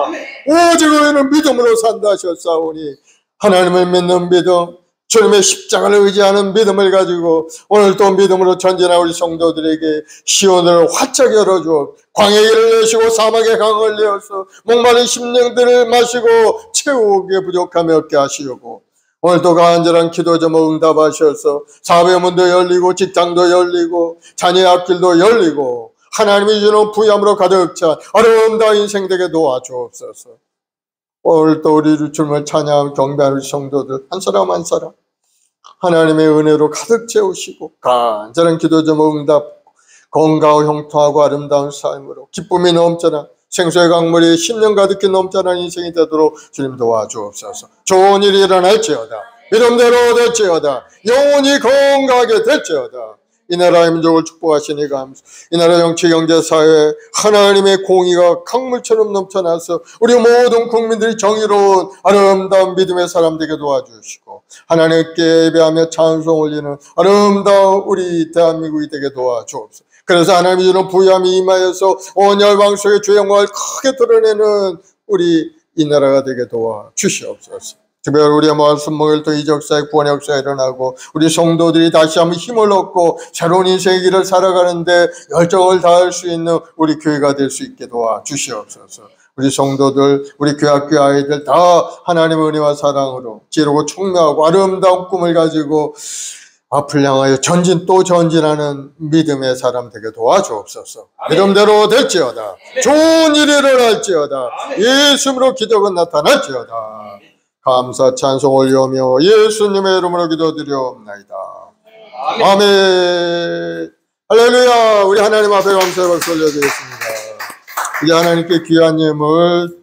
오직 우리는 믿음으로 산다 하셨사오니 하나님을 믿는 믿음 주님의 십자가를 의지하는 믿음을 가지고 오늘 또 믿음으로 전진한 우리 성도들에게 시온을 활짝 열어주어 광야의 길을 내시고 사막의 강을 내어서 목마른 심령들을 마시고 채우게 부족함이 없게 하시려고 오늘도 간절한 기도 제목 응답하셔서 사업의 문도 열리고 직장도 열리고 자녀의 앞길도 열리고 하나님이 주는 부유함으로 가득 찬 아름다운 인생 되게 도와주옵소서. 오늘도 우리 주님을 찬양 경배하는 성도들 한 사람 한 사람 하나님의 은혜로 가득 채우시고 간절한 기도 제목 응답 건강하고 형통하고 아름다운 삶으로 기쁨이 넘쳐나 생수의 강물이 10년 가득히 넘쳐난 인생이 되도록 주님 도와주옵소서. 좋은 일이 일어날지어다 믿음대로 될지어다 영원히 건강하게 될지어다. 이 나라의 민족을 축복하시니 감사. 이 나라 정치 경제 사회 하나님의 공의가 강물처럼 넘쳐나서 우리 모든 국민들이 정의로운 아름다운 믿음의 사람 되게 도와주시고 하나님께 예배하며 찬송 올리는 아름다운 우리 대한민국이 되게 도와주옵소서. 그래서 하나님이 주는 부유함이 임하여서 온 열방 속에 주의 영광을 크게 드러내는 우리 이 나라가 되게 도와주시옵소서. 특별히 우리의 말씀 먹일 또 이적사의 구원 역사가 일어나고 우리 성도들이 다시 한번 힘을 얻고 새로운 인생의 길을 살아가는데 열정을 다할 수 있는 우리 교회가 될 수 있게 도와주시옵소서. 우리 성도들, 우리 교회 아이들 다 하나님의 은혜와 사랑으로 지혜롭고 총명하고 아름다운 꿈을 가지고 앞을 향하여 전진 또 전진하는 믿음의 사람 되게 도와주옵소서. 믿음대로 될지어다. 좋은 일이 일어날지어다. 예수님으로 기적은 나타날지어다. 감사 찬송 올려오며 예수님의 이름으로 기도드리옵나이다. 아멘. 할렐루야. 우리 하나님 앞에 감사의 박수 올려드리겠습니다. 이제 하나님께 귀한 예물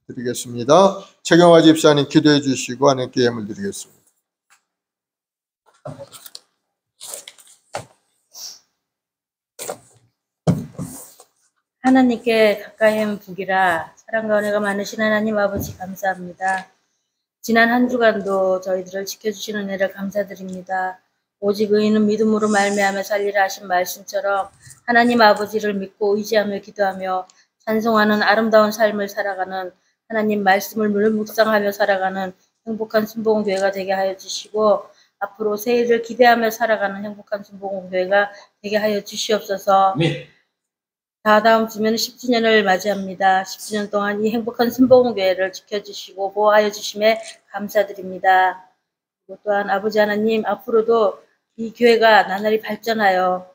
드리겠습니다. 최경화 집사님 기도해 주시고 하나님께 예물 드리겠습니다. 하나님께 가까이 하면 복이라. 사랑과 은혜가 많으신 하나님 아버지 감사합니다. 지난 한 주간도 저희들을 지켜주시는 은혜를 감사드립니다. 오직 의인은 믿음으로 말미암아 살리라 하신 말씀처럼 하나님 아버지를 믿고 의지하며 기도하며 찬송하는 아름다운 삶을 살아가는, 하나님 말씀을 늘 묵상하며 살아가는 행복한 순복음교회가 되게 하여 주시고, 앞으로 새해를 기대하며 살아가는 행복한 순복음교회가 되게 하여 주시옵소서. 다음 주면 10주년을 맞이합니다. 10주년 동안 이 행복한 순복음교회를 지켜주시고 보호하여 주심에 감사드립니다. 그리고 또한 아버지 하나님, 앞으로도 이 교회가 나날이 발전하여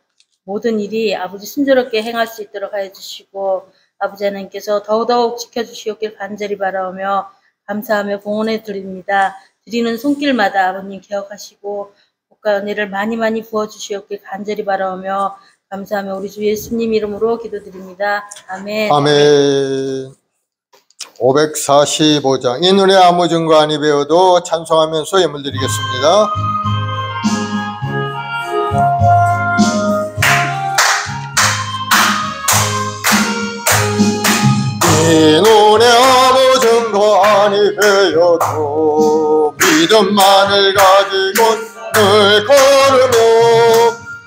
모든 일이 아버지 순조롭게 행할 수 있도록 하여 주시고, 아버지 하나님께서 더더욱 지켜주시옵길 간절히 바라오며 감사하며 봉헌해 드립니다. 드리는 손길마다 아버님 기억하시고 복과 은혜를 많이 많이 부어주시옵길 간절히 바라오며 감사하며 우리 주 예수님 이름으로 기도드립니다. 아멘. 아멘. 545장 이 눈에 아무 증거 아니 배워도 찬송하면서 예물 드리겠습니다. 이 눈에 아무 증거 아니 배워도 믿음만을 가지고 늘 걸으며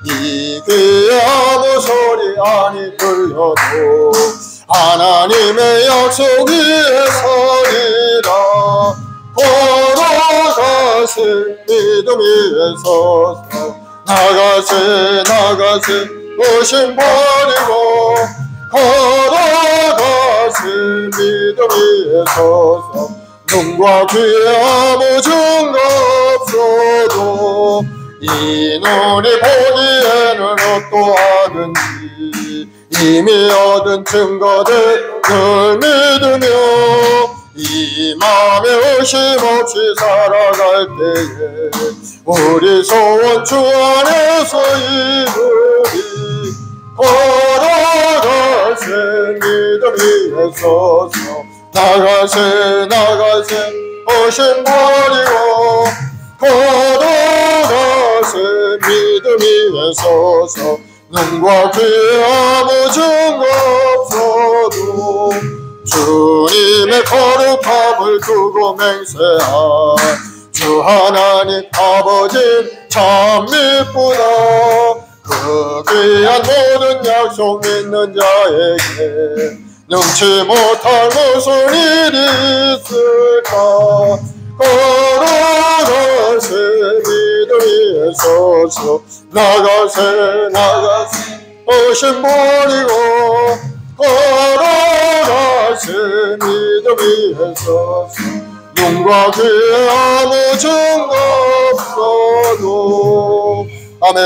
이 귀에 아무 소리 아니 들려도 하나님의 약속 위에 서리라. 걸어가세 믿음 위에 서서 나가세 의심 버리고 걸어가세 믿음 위에 서서 눈과 귀에 아무 증거 없어도 이 눈이 보기에는 어떠하든지 이미 얻은 증거들 늘 믿으며 이 마음에 의심 없이 살아갈 때에 우리 소원 주 안에서 이루리. 걸어가세 믿음 위에 서서 나가세 의심 버리고 걸어가세 믿음 위에 서서 눈과 귀에 아무 증거 없어도 주님의 거룩함을 두고 맹세하. 주 하나님 아버지 참 미쁘다. 그 귀한 모든 약속 믿는 자에게 능치 못할 무슨 일이 있을까. 걸어가세 믿음 위에 서서 나가세 의심 버리고 걸어가세 믿음 위에 서서 눈과 귀에 아무 증거 없어도. 아멘.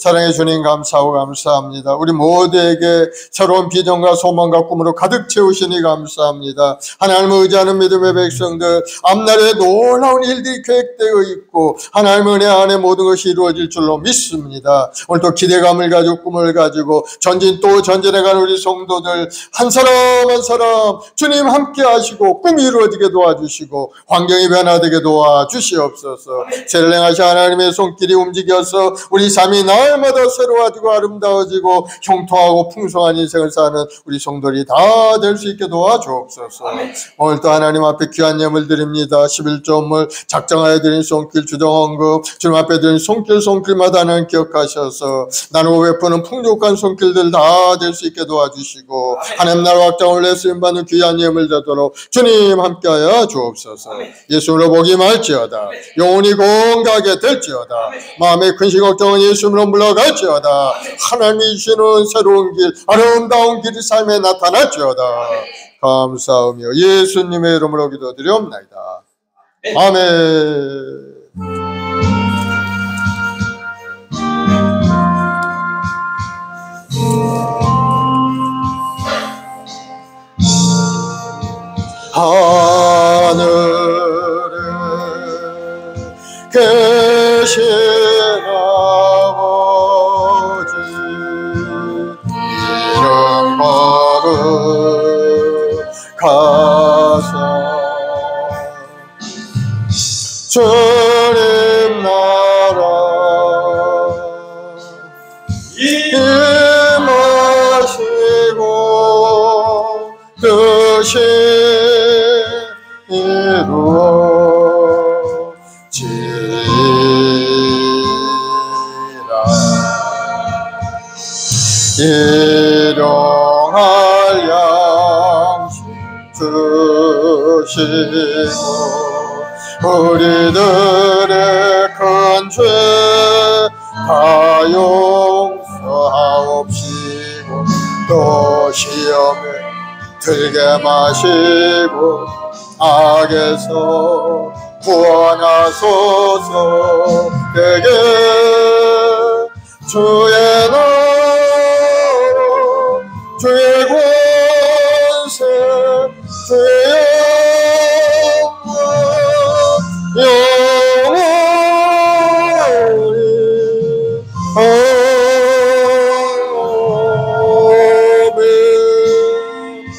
사랑해 주님 감사하고 감사합니다. 우리 모두에게 새로운 비전과 소망과 꿈으로 가득 채우시니 감사합니다. 하나님을 의지하는 믿음의 백성들, 앞날에 놀라운 일들이 계획되어 있고 하나님의 은혜 안에 모든 것이 이루어질 줄로 믿습니다. 오늘도 기대감을 가지고 꿈을 가지고 전진 또 전진해가는 우리 성도들 한 사람 한 사람 주님 함께 하시고 꿈이 이루어지게 도와주시고 환경이 변화되게 도와주시옵소서. 세례를 행하신 하나님의 손길이 움직여서 우리 삶이 나을 날마다 새로워지고 아름다워지고 형통하고 풍성한 인생을 사는 우리 성도들이 다 될 수 있게 도와주옵소서. 오늘 또 하나님 앞에 귀한 예물 드립니다. 11조물 작정하여 드린 손길 주정언급 주님 앞에 드린 손길마다는 기억하셔서 나누고 베푸는 풍족한 손길들 다 될 수 있게 도와주시고 하나님 나라 확장을 내 쓰임받는 귀한 예물 되도록 주님 함께하여 주옵소서. 예수로 복이 말지어다. 영혼이 건강하게 될지어다. 마음의 근심 걱정은 예수로 물러갈지어다. 하나님이 주시는 새로운 길 아름다운 길이 삶에 나타날지어다. 감사하며 예수님의 이름으로 기도드리옵나이다. 아멘. 하늘에 계신 아버지 이름 거룩하사 주님 나라 임하시고 뜻이 이루어지라. 일용할 양식 주시고 우리들의 큰 죄 다 용서하옵시고 또 시험에 들게 마시고 악에서 구원하소서. 내게 주의 나라 주의 권세 주의 영원히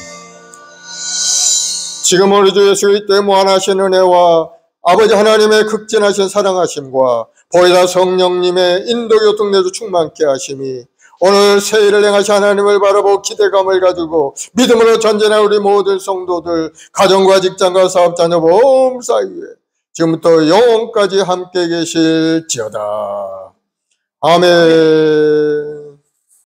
지금 우리 주 예수 그리스도의 무한하신 은혜와 아버지 하나님의 극진하신 사랑하심과 보혜사 성령님의 인도교통 내주 충만케 하심이 오늘 새해를 행하신 하나님을 바라보고 기대감을 가지고 믿음으로 전진한 우리 모든 성도들 가정과 직장과 사업 자녀 범사위에 지금부터 영원까지 함께 계실지어다. 아멘.